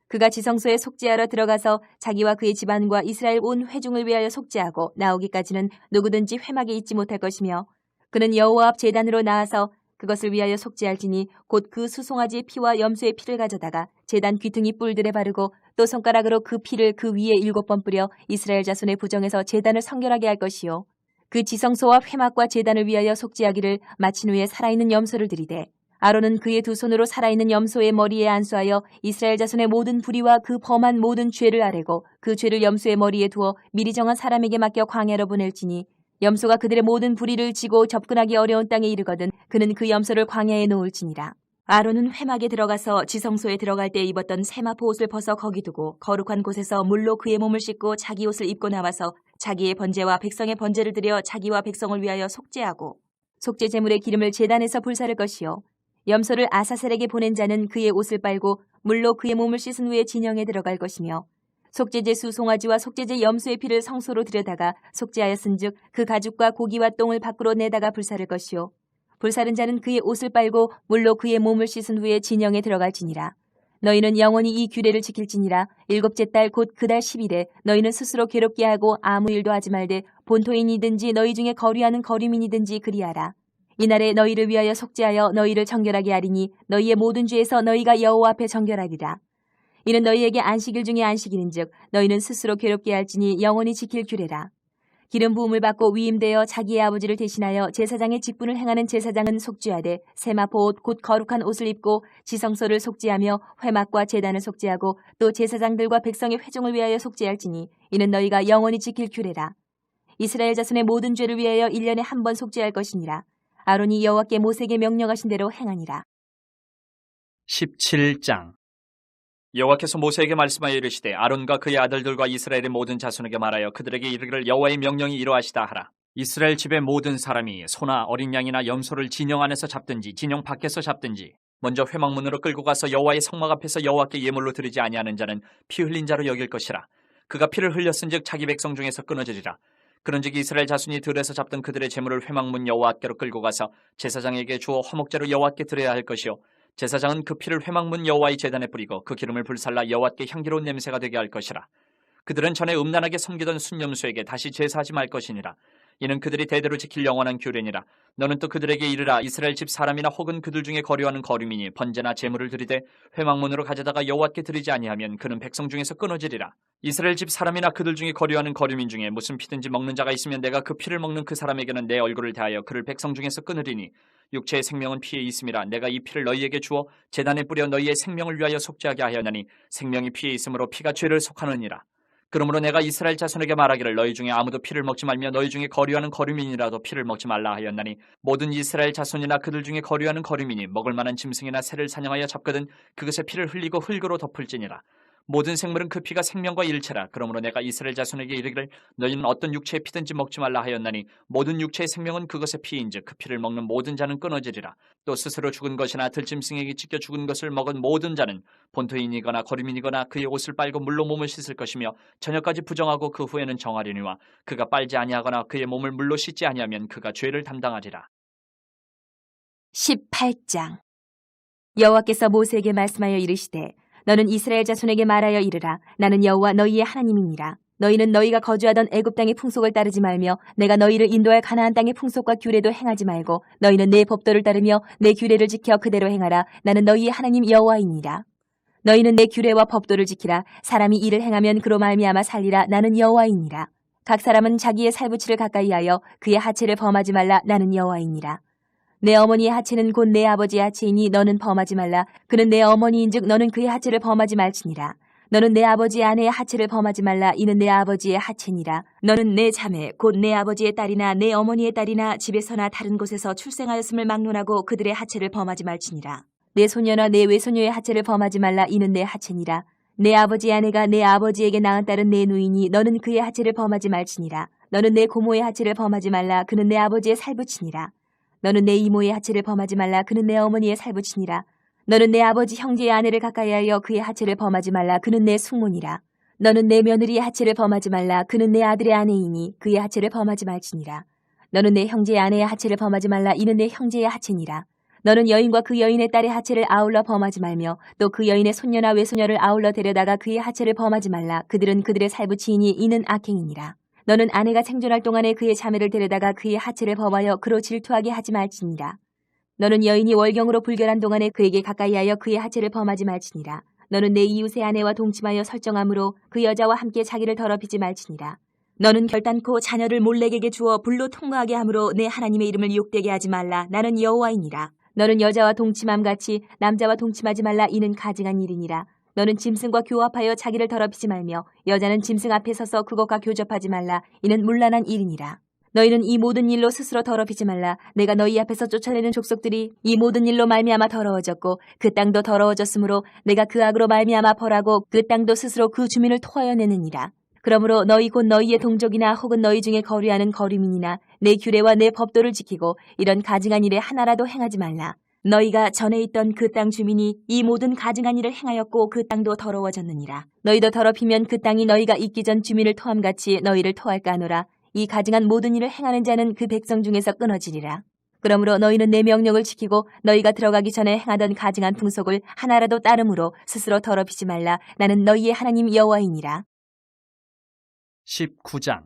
그가 지성소에 속죄하러 들어가서 자기와 그의 집안과 이스라엘 온 회중을 위하여 속죄하고 나오기까지는 누구든지 회막에 있지 못할 것이며 그는 여호와 앞 제단으로 나아서 그것을 위하여 속죄할지니 곧 그 수송아지의 피와 염소의 피를 가져다가 제단 귀퉁이 뿔들에 바르고 또 손가락으로 그 피를 그 위에 7번 뿌려 이스라엘 자손의 부정에서 제단을 성결하게 할 것이요 그 지성소와 회막과 제단을 위하여 속죄하기를 마친 후에 살아있는 염소를 들이되 아론은 그의 두 손으로 살아있는 염소의 머리에 안수하여 이스라엘 자손의 모든 불의와 그 범한 모든 죄를 아뢰고 그 죄를 염소의 머리에 두어 미리 정한 사람에게 맡겨 광야로 보낼지니 염소가 그들의 모든 불의를 지고 접근하기 어려운 땅에 이르거든 그는 그 염소를 광야에 놓을지니라. 아론은 회막에 들어가서 지성소에 들어갈 때 입었던 세마포 옷을 벗어 거기 두고 거룩한 곳에서 물로 그의 몸을 씻고 자기 옷을 입고 나와서 자기의 번제와 백성의 번제를 드려 자기와 백성을 위하여 속죄하고 속죄 제물의 기름을 제단에서 불사를 것이요 염소를 아사셀에게 보낸 자는 그의 옷을 빨고 물로 그의 몸을 씻은 후에 진영에 들어갈 것이며 속죄제 수 송아지와 속죄제 염소의 피를 성소로 들여다가 속죄하였은즉 그 가죽과 고기와 똥을 밖으로 내다가 불사를 것이요 불사른 자는 그의 옷을 빨고 물로 그의 몸을 씻은 후에 진영에 들어갈지니라. 너희는 영원히 이 규례를 지킬지니라. 7째 달 곧 그 달 10일에 너희는 스스로 괴롭게 하고 아무 일도 하지 말되 본토인이든지 너희 중에 거류하는 거류민이든지 그리하라. 이날에 너희를 위하여 속죄하여 너희를 정결하게 하리니 너희의 모든 죄에서 너희가 여호와 앞에 정결하리라. 이는 너희에게 안식일 중에 안식일인즉 너희는 스스로 괴롭게 할지니 영원히 지킬 규례라. 기름 부음을 받고 위임되어 자기의 아버지를 대신하여 제사장의 직분을 행하는 제사장은 속죄하되 세마포 옷 곧 거룩한 옷을 입고 지성소를 속죄하며 회막과 제단을 속죄하고 또 제사장들과 백성의 회중을 위하여 속죄할지니 이는 너희가 영원히 지킬 규례라. 이스라엘 자손의 모든 죄를 위하여 1년에 한 번 속죄할 것이니라. 아론이 여호와께 모세에게 명령하신 대로 행하니라. 17장 여호와께서 모세에게 말씀하여 이르시되 아론과 그의 아들들과 이스라엘의 모든 자손에게 말하여 그들에게 이르기를 여호와의 명령이 이러하시다 하라. 이스라엘 집의 모든 사람이 소나 어린 양이나 염소를 진영 안에서 잡든지 진영 밖에서 잡든지 먼저 회막문으로 끌고 가서 여호와의 성막 앞에서 여호와께 예물로 드리지 아니하는 자는 피 흘린 자로 여길 것이라. 그가 피를 흘렸은즉 자기 백성 중에서 끊어지리라. 그런즉 이스라엘 자손이 들에서 잡던 그들의 제물을 회막문 여호와께로 끌고 가서 제사장에게 주어 화목제로 여호와께 드려야 할 것이요 제사장은 그 피를 회막문 여호와의 제단에 뿌리고 그 기름을 불살라 여호와께 향기로운 냄새가 되게 할 것이라. 그들은 전에 음란하게 섬기던 순념수에게 다시 제사하지 말 것이니라. 이는 그들이 대대로 지킬 영원한 규례니라. 너는 또 그들에게 이르라. 이스라엘 집 사람이나 혹은 그들 중에 거류하는 거류민이 번제나 제물을 드리되 회막문으로 가져다가 여호와께 드리지 아니하면 그는 백성 중에서 끊어지리라. 이스라엘 집 사람이나 그들 중에 거류하는 거류민 중에 무슨 피든지 먹는 자가 있으면 내가 그 피를 먹는 그 사람에게는 내 얼굴을 대하여 그를 백성 중에서 끊으리니 육체의 생명은 피에 있음이라. 내가 이 피를 너희에게 주어 제단에 뿌려 너희의 생명을 위하여 속죄하게 하였나니 생명이 피에 있으므로 피가 죄를 속하느니라. 그러므로 내가 이스라엘 자손에게 말하기를 너희 중에 아무도 피를 먹지 말며 너희 중에 거류하는 거류민이라도 피를 먹지 말라 하였나니 모든 이스라엘 자손이나 그들 중에 거류하는 거류민이 먹을 만한 짐승이나 새를 사냥하여 잡거든 그것의 피를 흘리고 흙으로 덮을지니라. 모든 생물은 그 피가 생명과 일체라. 그러므로 내가 이스라엘 자손에게 이르기를 너희는 어떤 육체의 피든지 먹지 말라 하였나니 모든 육체의 생명은 그것의 피인즉 그 피를 먹는 모든 자는 끊어지리라. 또 스스로 죽은 것이나 들짐승에게 찢겨 죽은 것을 먹은 모든 자는 본토인이거나 거류민이거나 그의 옷을 빨고 물로 몸을 씻을 것이며 저녁까지 부정하고 그 후에는 정하리니와 그가 빨지 아니하거나 그의 몸을 물로 씻지 아니하면 그가 죄를 담당하리라. 18장 여호와께서 모세에게 말씀하여 이르시되 너는 이스라엘 자손에게 말하여 이르라. 나는 여호와 너희의 하나님이니라. 너희는 너희가 거주하던 애굽 땅의 풍속을 따르지 말며 내가 너희를 인도할 가나안 땅의 풍속과 규례도 행하지 말고 너희는 내 법도를 따르며 내 규례를 지켜 그대로 행하라. 나는 너희의 하나님 여호와이니라. 너희는 내 규례와 법도를 지키라. 사람이 이를 행하면 그로 말미암아 살리라. 나는 여호와이니라. 각 사람은 자기의 살부치를 가까이하여 그의 하체를 범하지 말라. 나는 여호와이니라. 내 어머니의 하체는 곧 내 아버지의 하체이니 너는 범하지 말라. 그는 내 어머니인즉 너는 그의 하체를 범하지 말지니라. 너는 내 아버지의 아내의 하체를 범하지 말라. 이는 내 아버지의 하체니라. 너는 내 자매 곧 내 아버지의 딸이나 내 어머니의 딸이나 집에서나 다른 곳에서 출생하였음을 막론하고 그들의 하체를 범하지 말지니라. 내 소녀나 내 외소녀의 하체를 범하지 말라. 이는 내 하체니라. 내 아버지의 아내가 내 아버지에게 낳은 딸은 내 누이니 너는 그의 하체를 범하지 말지니라. 너는 내 고모의 하체를 범하지 말라. 그는 내 아버지의 살부치니라. 너는 내 이모의 하체를 범하지 말라. 그는 내 어머니의 살부치니라. 너는 내 아버지 형제의 아내를 가까이하여 그의 하체를 범하지 말라. 그는 내 숙모니라. 너는 내 며느리의 하체를 범하지 말라. 그는 내 아들의 아내이니 그의 하체를 범하지 말지니라. 너는 내 형제의 아내의 하체를 범하지 말라. 이는 내 형제의 하체니라. 너는 여인과 그 여인의 딸의 하체를 아울러 범하지 말며 또 그 여인의 손녀나 외손녀를 아울러 데려다가 그의 하체를 범하지 말라. 그들은 그들의 살부치이니 이는 악행이니라. 너는 아내가 생존할 동안에 그의 자매를 데려다가 그의 하체를 범하여 그로 질투하게 하지 말지니라. 너는 여인이 월경으로 불결한 동안에 그에게 가까이하여 그의 하체를 범하지 말지니라. 너는 내 이웃의 아내와 동침하여 설정함으로 그 여자와 함께 자기를 더럽히지 말지니라. 너는 결단코 자녀를 몰렉에게 주어 불로 통과하게 함으로 내 하나님의 이름을 욕되게 하지 말라. 나는 여호와이니라. 너는 여자와 동침함같이 남자와 동침하지 말라. 이는 가증한 일이니라. 너는 짐승과 교합하여 자기를 더럽히지 말며 여자는 짐승 앞에 서서 그것과 교접하지 말라. 이는 문란한 일이니라. 너희는 이 모든 일로 스스로 더럽히지 말라. 내가 너희 앞에서 쫓아내는 족속들이 이 모든 일로 말미암아 더러워졌고 그 땅도 더러워졌으므로 내가 그 악으로 말미암아 벌하고 그 땅도 스스로 그 주민을 토하여 내느니라. 그러므로 너희 곧 너희의 동족이나 혹은 너희 중에 거류하는 거류민이나 내 규례와 내 법도를 지키고 이런 가증한 일에 하나라도 행하지 말라. 너희가 전에 있던 그 땅 주민이 이 모든 가증한 일을 행하였고 그 땅도 더러워졌느니라. 너희도 더럽히면 그 땅이 너희가 있기 전 주민을 토함같이 너희를 토할까 하노라. 이 가증한 모든 일을 행하는 자는 그 백성 중에서 끊어지리라. 그러므로 너희는 내 명령을 지키고 너희가 들어가기 전에 행하던 가증한 풍속을 하나라도 따름으로 스스로 더럽히지 말라. 나는 너희의 하나님 여호와이니라. 19장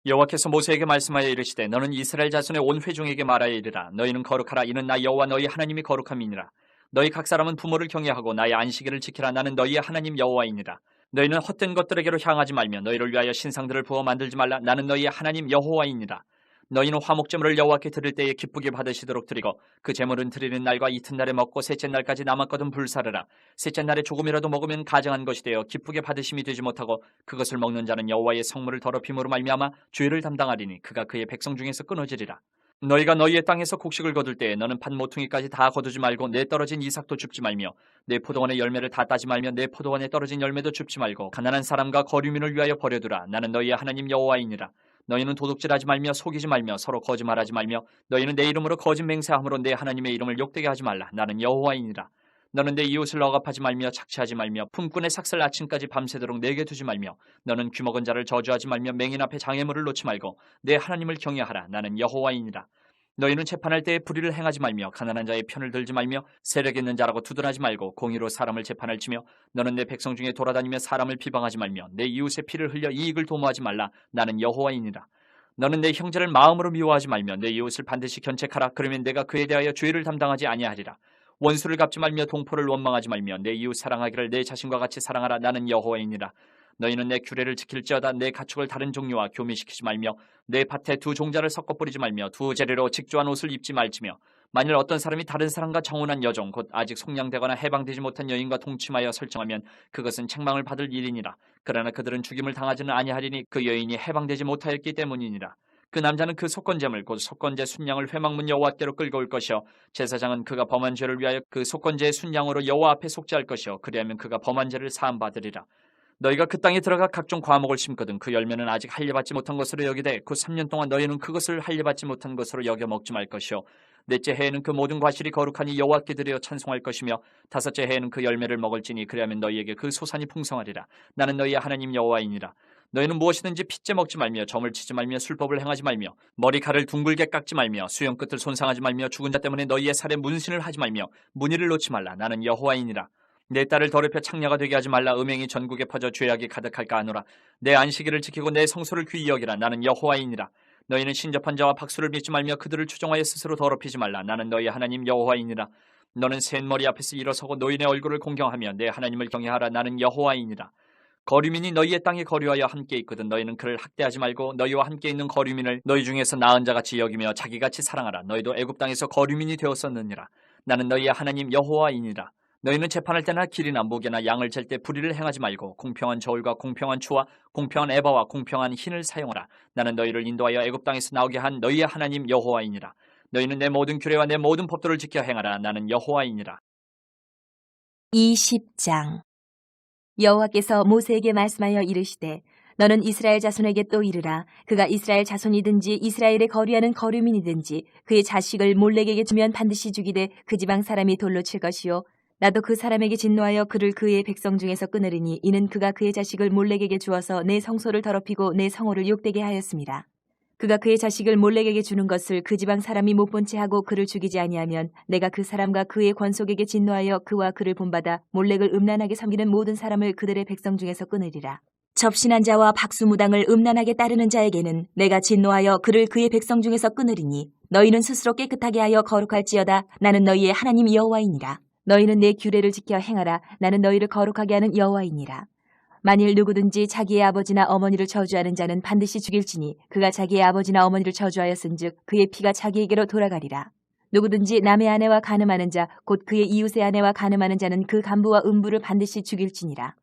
여호와께서 모세에게 말씀하여 이르시되 너는 이스라엘 자손의 온 회중에게 말하여 이르라. 너희는 거룩하라. 이는 나 여호와 너희 하나님이 거룩함이니라. 너희 각 사람은 부모를 경외하고 나의 안식일을 지키라. 나는 너희의 하나님 여호와이니라. 너희는 헛된 것들에게로 향하지 말며 너희를 위하여 신상들을 부어 만들지 말라. 나는 너희의 하나님 여호와이니라. 너희는 화목제물을 여호와께 드릴 때에 기쁘게 받으시도록 드리고 그 제물은 드리는 날과 이튿날에 먹고 셋째 날까지 남았거든 불사르라. 셋째 날에 조금이라도 먹으면 가증한 것이 되어 기쁘게 받으심이 되지 못하고 그것을 먹는 자는 여호와의 성물을 더럽힘으로 말미암아 죄를 담당하리니 그가 그의 백성 중에서 끊어지리라. 너희가 너희의 땅에서 곡식을 거둘 때에 너는 팥 모퉁이까지 다 거두지 말고 내 떨어진 이삭도 줍지 말며 내 포도원의 열매를 다 따지 말며 내 포도원에 떨어진 열매도 줍지 말고 가난한 사람과 거류민을 위하여 버려두라. 나는 너희의 하나님 여호와이니라. 너희는 도둑질하지 말며 속이지 말며 서로 거짓말하지 말며 너희는 내 이름으로 거짓 맹세함으로 내 하나님의 이름을 욕되게 하지 말라. 나는 여호와이니라. 너는 내 이웃을 억압하지 말며 착취하지 말며 품꾼의 삭슬 아침까지 밤새도록 내게 두지 말며 너는 귀먹은 자를 저주하지 말며 맹인 앞에 장애물을 놓지 말고 내 하나님을 경외하라. 나는 여호와이니라. 너희는 재판할 때에 불의를 행하지 말며 가난한 자의 편을 들지 말며 세력 있는 자라고 두둔하지 말고 공의로 사람을 재판할 치며 너는 내 백성 중에 돌아다니며 사람을 비방하지 말며 내 이웃의 피를 흘려 이익을 도모하지 말라. 나는 여호와이니라. 너는 내 형제를 마음으로 미워하지 말며 내 이웃을 반드시 견책하라. 그러면 내가 그에 대하여 죄를 담당하지 아니하리라. 원수를 갚지 말며 동포를 원망하지 말며 내 이웃 사랑하기를 내 자신과 같이 사랑하라. 나는 여호와이니라. 너희는 내 규례를 지킬지어다. 내 가축을 다른 종류와 교미시키지 말며 내 밭에 두 종자를 섞어 뿌리지 말며 두 재료로 직조한 옷을 입지 말지며 만일 어떤 사람이 다른 사람과 정혼한 여종 곧 아직 속량되거나 해방되지 못한 여인과 동침하여 설정하면 그것은 책망을 받을 일이니라. 그러나 그들은 죽임을 당하지는 아니하리니 그 여인이 해방되지 못하였기 때문이니라. 그 남자는 그 속건제물 곧 속건제 순양을 회막문 여호와께로 끌고 올 것이요 제사장은 그가 범한 죄를 위하여 그 속건제의 순양으로 여호와 앞에 속죄할 것이요 그리하면 그가 범한 죄를 사함 받으리라. 너희가 그 땅에 들어가 각종 과목을 심거든 그 열매는 아직 할례받지 못한 것으로 여기되 그 3년 동안 너희는 그것을 할례받지 못한 것으로 여겨 먹지 말 것이요 넷째 해에는 그 모든 과실이 거룩하니 여호와께 드려 찬송할 것이며 다섯째 해에는 그 열매를 먹을지니 그리하면 너희에게 그 소산이 풍성하리라. 나는 너희의 하나님 여호와이니라. 너희는 무엇이든지 핏째 먹지 말며 점을 치지 말며 술법을 행하지 말며 머리칼을 둥글게 깎지 말며 수염 끝을 손상하지 말며 죽은 자 때문에 너희의 살에 문신을 하지 말며 무늬를 놓지 말라. 나는 여호와이니라. 내 딸을 더럽혀 창녀가 되게 하지 말라. 음행이 전국에 퍼져 죄악이 가득할까 하노라. 내 안식일을 지키고 내 성소를 귀히 여기라. 나는 여호와이니라. 너희는 신접한 자와 박수를 믿지 말며 그들을 추종하여 스스로 더럽히지 말라. 나는 너희 하나님 여호와이니라. 너는 센 머리 앞에서 일어서고 노인의 얼굴을 공경하며 내 하나님을 경외하라. 나는 여호와이니라. 거류민이 너희의 땅에 거류하여 함께 있거든 너희는 그를 학대하지 말고 너희와 함께 있는 거류민을 너희 중에서 나은 자같이 여기며 자기같이 사랑하라. 너희도 애굽 땅에서 거류민이 되었었느니라. 나는 너희의 하나님 여호와이니라. 너희는 재판할 때나 길이나 무게나 양을 잴 때 불의를 행하지 말고 공평한 저울과 공평한 추와 공평한 에바와 공평한 흰을 사용하라. 나는 너희를 인도하여 애굽 땅에서 나오게 한 너희의 하나님 여호와이니라. 너희는 내 모든 규례와 내 모든 법도를 지켜 행하라. 나는 여호와이니라. 20장. 여호와께서 모세에게 말씀하여 이르시되 너는 이스라엘 자손에게 또 이르라. 그가 이스라엘 자손이든지 이스라엘에 거류하는 거류민이든지 그의 자식을 몰렉에게 주면 반드시 죽이되 그 지방 사람이 돌로 칠 것이요 나도 그 사람에게 진노하여 그를 그의 백성 중에서 끊으리니 이는 그가 그의 자식을 몰렉에게 주어서 내 성소를 더럽히고 내 성호를 욕되게 하였습니다. 그가 그의 자식을 몰렉에게 주는 것을 그 지방 사람이 못 본 채 하고 그를 죽이지 아니하면 내가 그 사람과 그의 권속에게 진노하여 그와 그를 본받아 몰렉을 음란하게 섬기는 모든 사람을 그들의 백성 중에서 끊으리라. 접신한 자와 박수무당을 음란하게 따르는 자에게는 내가 진노하여 그를 그의 백성 중에서 끊으리니 너희는 스스로 깨끗하게 하여 거룩할지어다. 나는 너희의 하나님 여호와이니라. 너희는 내 규례를 지켜 행하라. 나는 너희를 거룩하게 하는 여호와이니라. 만일 누구든지 자기의 아버지나 어머니를 저주하는 자는 반드시 죽일지니 그가 자기의 아버지나 어머니를 저주하였은즉 그의 피가 자기에게로 돌아가리라. 누구든지 남의 아내와 간음하는 자 곧 그의 이웃의 아내와 간음하는 자는 그 간부와 음부를 반드시 죽일지니라.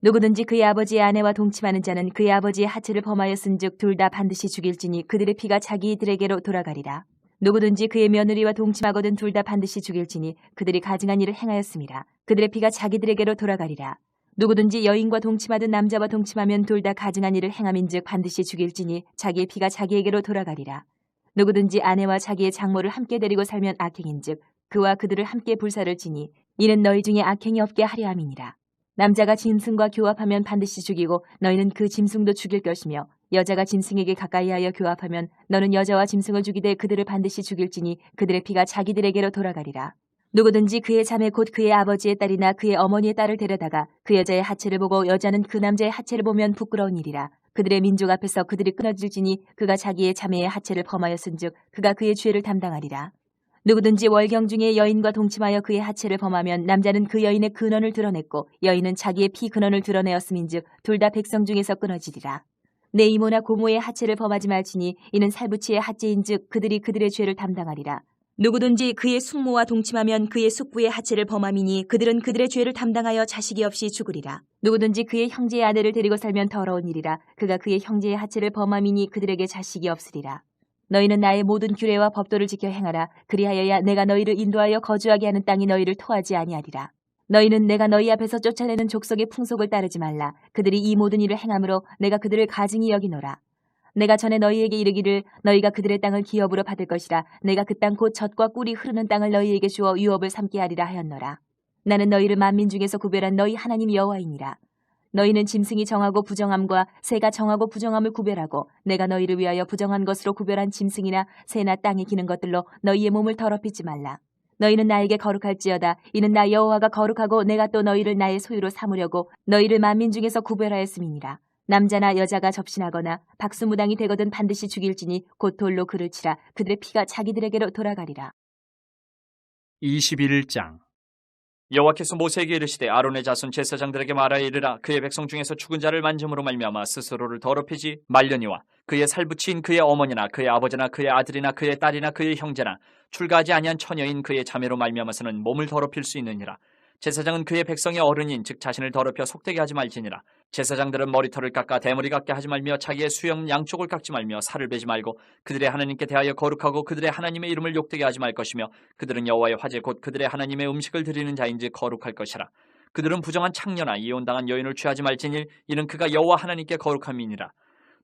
누구든지 그의 아버지의 아내와 동침하는 자는 그의 아버지의 하체를 범하였은즉 둘 다 반드시 죽일지니 그들의 피가 자기들에게로 돌아가리라. 누구든지 그의 며느리와 동침하거든 둘 다 반드시 죽일지니 그들이 가증한 일을 행하였습니다. 그들의 피가 자기들에게로 돌아가리라. 누구든지 여인과 동침하든 남자와 동침하면 둘 다 가증한 일을 행함인즉 반드시 죽일지니 자기의 피가 자기에게로 돌아가리라. 누구든지 아내와 자기의 장모를 함께 데리고 살면 악행인즉 그와 그들을 함께 불사를 지니 이는 너희 중에 악행이 없게 하려 함이니라. 남자가 짐승과 교합하면 반드시 죽이고 너희는 그 짐승도 죽일 것이며 여자가 짐승에게 가까이하여 교합하면 너는 여자와 짐승을 죽이되 그들을 반드시 죽일지니 그들의 피가 자기들에게로 돌아가리라. 누구든지 그의 자매 곧 그의 아버지의 딸이나 그의 어머니의 딸을 데려다가 그 여자의 하체를 보고 여자는 그 남자의 하체를 보면 부끄러운 일이라. 그들의 민족 앞에서 그들이 끊어질지니 그가 자기의 자매의 하체를 범하였은즉 그가 그의 죄를 담당하리라. 누구든지 월경 중에 여인과 동침하여 그의 하체를 범하면 남자는 그 여인의 근원을 드러냈고 여인은 자기의 피 근원을 드러내었음인즉 둘 다 백성 중에서 끊어지리라. 내 이모나 고모의 하체를 범하지 말지니 이는 살부치의 하체인즉 그들이 그들의 죄를 담당하리라. 누구든지 그의 숙모와 동침하면 그의 숙부의 하체를 범함이니 그들은 그들의 죄를 담당하여 자식이 없이 죽으리라. 누구든지 그의 형제의 아내를 데리고 살면 더러운 일이라. 그가 그의 형제의 하체를 범함이니 그들에게 자식이 없으리라. 너희는 나의 모든 규례와 법도를 지켜 행하라. 그리하여야 내가 너희를 인도하여 거주하게 하는 땅이 너희를 토하지 아니하리라. 너희는 내가 너희 앞에서 쫓아내는 족속의 풍속을 따르지 말라. 그들이 이 모든 일을 행함으로 내가 그들을 가증히 여기노라. 내가 전에 너희에게 이르기를 너희가 그들의 땅을 기업으로 받을 것이라. 내가 그 땅 곧 젖과 꿀이 흐르는 땅을 너희에게 주어 유업을 삼게 하리라 하였노라. 나는 너희를 만민 중에서 구별한 너희 하나님 여호와이니라. 너희는 짐승이 정하고 부정함과 새가 정하고 부정함을 구별하고 내가 너희를 위하여 부정한 것으로 구별한 짐승이나 새나 땅에 기는 것들로 너희의 몸을 더럽히지 말라. 너희는 나에게 거룩할지어다. 이는 나 여호와가 거룩하고 내가 또 너희를 나의 소유로 삼으려고 너희를 만민 중에서 구별하였음이니라. 남자나 여자가 접신하거나 박수무당이 되거든 반드시 죽일지니 곧 돌로 그를 치라. 그들의 피가 자기들에게로 돌아가리라. 21장. 여호와께서 모세에게 이르시되 아론의 자손 제사장들에게 말하여 이르라. 그의 백성 중에서 죽은 자를 만짐으로 말미암아 스스로를 더럽히지 말려니와 그의 살붙인 그의 어머니나 그의 아버지나 그의 아들이나 그의 딸이나 그의 형제나 출가하지 아니한 처녀인 그의 자매로 말미암아서는 몸을 더럽힐 수 있느니라. 제사장은 그의 백성의 어른인 즉 자신을 더럽혀 속되게 하지 말지니라. 제사장들은 머리털을 깎아 대머리 같게 하지 말며 자기의 수염 양쪽을 깎지 말며 살을 베지 말고 그들의 하나님께 대하여 거룩하고 그들의 하나님의 이름을 욕되게 하지 말 것이며 그들은 여호와의 화제 곧 그들의 하나님의 음식을 드리는 자인지 거룩할 것이라. 그들은 부정한 창녀나 이혼당한 여인을 취하지 말지니 이는 그가 여호와 하나님께 거룩함이니라.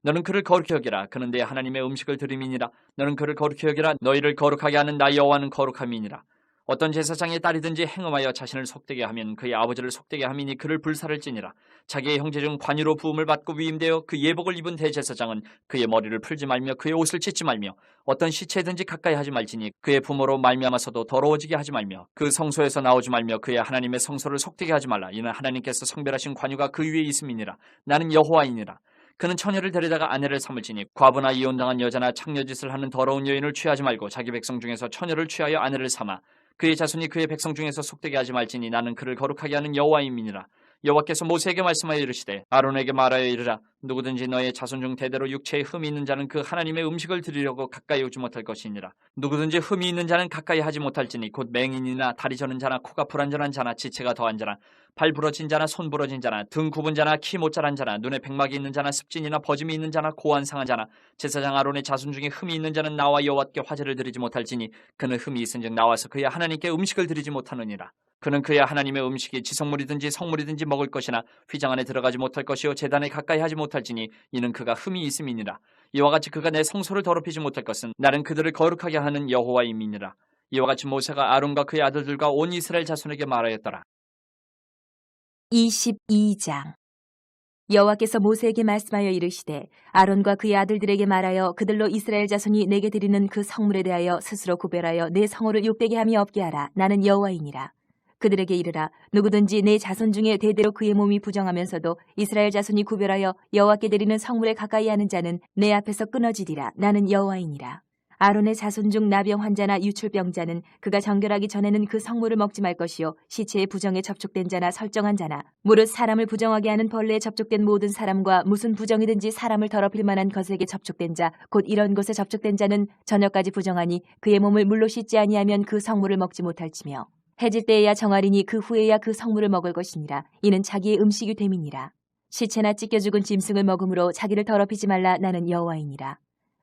너는 그를 거룩히 여기라. 그는 내 하나님의 음식을 드림이니라. 너는 그를 거룩히 여기라. 너희를 거룩하게 하는 나 여호와는 거룩함이니라. 어떤 제사장의 딸이든지 행음하여 자신을 속되게 하면 그의 아버지를 속되게 함이니 그를 불사를 지니라. 자기의 형제 중 관유로 부음을 받고 위임되어 그 예복을 입은 대제사장은 그의 머리를 풀지 말며 그의 옷을 찢지 말며 어떤 시체든지 가까이 하지 말지니 그의 부모로 말미암아서도 더러워지게 하지 말며 그 성소에서 나오지 말며 그의 하나님의 성소를 속되게 하지 말라. 이는 하나님께서 성별하신 관유가 그 위에 있음이니라. 나는 여호와이니라. 그는 처녀를 데려다가 아내를 삼을지니 과부나 이혼당한 여자나 창녀짓을 하는 더러운 여인을 취하지 말고 자기 백성 중에서 처녀를 취하여 아내를 삼아 그의 자손이 그의 백성 중에서 속되게 하지 말지니 나는 그를 거룩하게 하는 여호와임이니라. 여호와께서 모세에게 말씀하여 이르시되 아론에게 말하여 이르라. 누구든지 너의 자손 중 대대로 육체에 흠이 있는 자는 그 하나님의 음식을 드리려고 가까이 오지 못할 것이니라. 누구든지 흠이 있는 자는 가까이 하지 못할지니 곧 맹인이나 다리 저는 자나 코가 불안전한 자나 지체가 더한 자나 발 부러진 자나 손 부러진 자나 등 굽은 자나 키 못 자란 자나 눈에 백막이 있는 자나 습진이나 버짐이 있는 자나 고안 상한 자나 제사장 아론의 자손 중에 흠이 있는 자는 나와 여호와께 화제를 드리지 못할지니 그는 흠이 있은즉 나와서 그의 하나님께 음식을 드리지 못하느니라. 그는 그의 하나님의 음식이 지성물이든지 성물이든지 먹을 것이나 휘장 안에 들어가지 못할 것이요 제단에 가까이 하지 못할지니 이는 그가 흠이 있음이니라. 이와 같이 그가 내 성소를 더럽히지 못할 것은 나는 그들을 거룩하게 하는 여호와임이니라. 이와 같이 모세가 아론과 그의 아들들과 온 이스라엘 자손에게 말하였더라. 22장 여호와께서 모세에게 말씀하여 이르시되 아론과 그의 아들들에게 말하여 그들로 이스라엘 자손이 내게 드리는 그 성물에 대하여 스스로 구별하여 내 성호를 욕되게 함이 없게 하라. 나는 여호와이니라. 그들에게 이르라. 누구든지 내 자손 중에 대대로 그의 몸이 부정하면서도 이스라엘 자손이 구별하여 여호와께 드리는 성물에 가까이 하는 자는 내 앞에서 끊어지리라. 나는 여호와이니라. 아론의 자손 중 나병 환자나 유출병자는 그가 정결하기 전에는 그 성물을 먹지 말 것이요 시체의 부정에 접촉된 자나 설정한 자나 무릇 사람을 부정하게 하는 벌레에 접촉된 모든 사람과 무슨 부정이든지 사람을 더럽힐 만한 것에게 접촉된 자 곧 이런 것에 접촉된 자는 저녁까지 부정하니 그의 몸을 물로 씻지 아니하면 그 성물을 먹지 못할지며 해질 때에야 정하리니 그 후에야 그 성물을 먹을 것이니라. 이는 자기의 음식이 됨이니라. 시체나 찢겨 죽은 짐승을 먹음으로 자기를 더럽히지 말라. 나는 여호와이니라.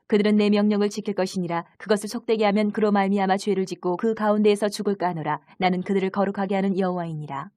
그들은 내 명령을 지킬 것이니라. 그것을 속되게 하면 그로 말미암아 죄를 짓고 그 가운데에서 죽을까 하노라. 나는 그들을 거룩하게 하는 여호와이니라.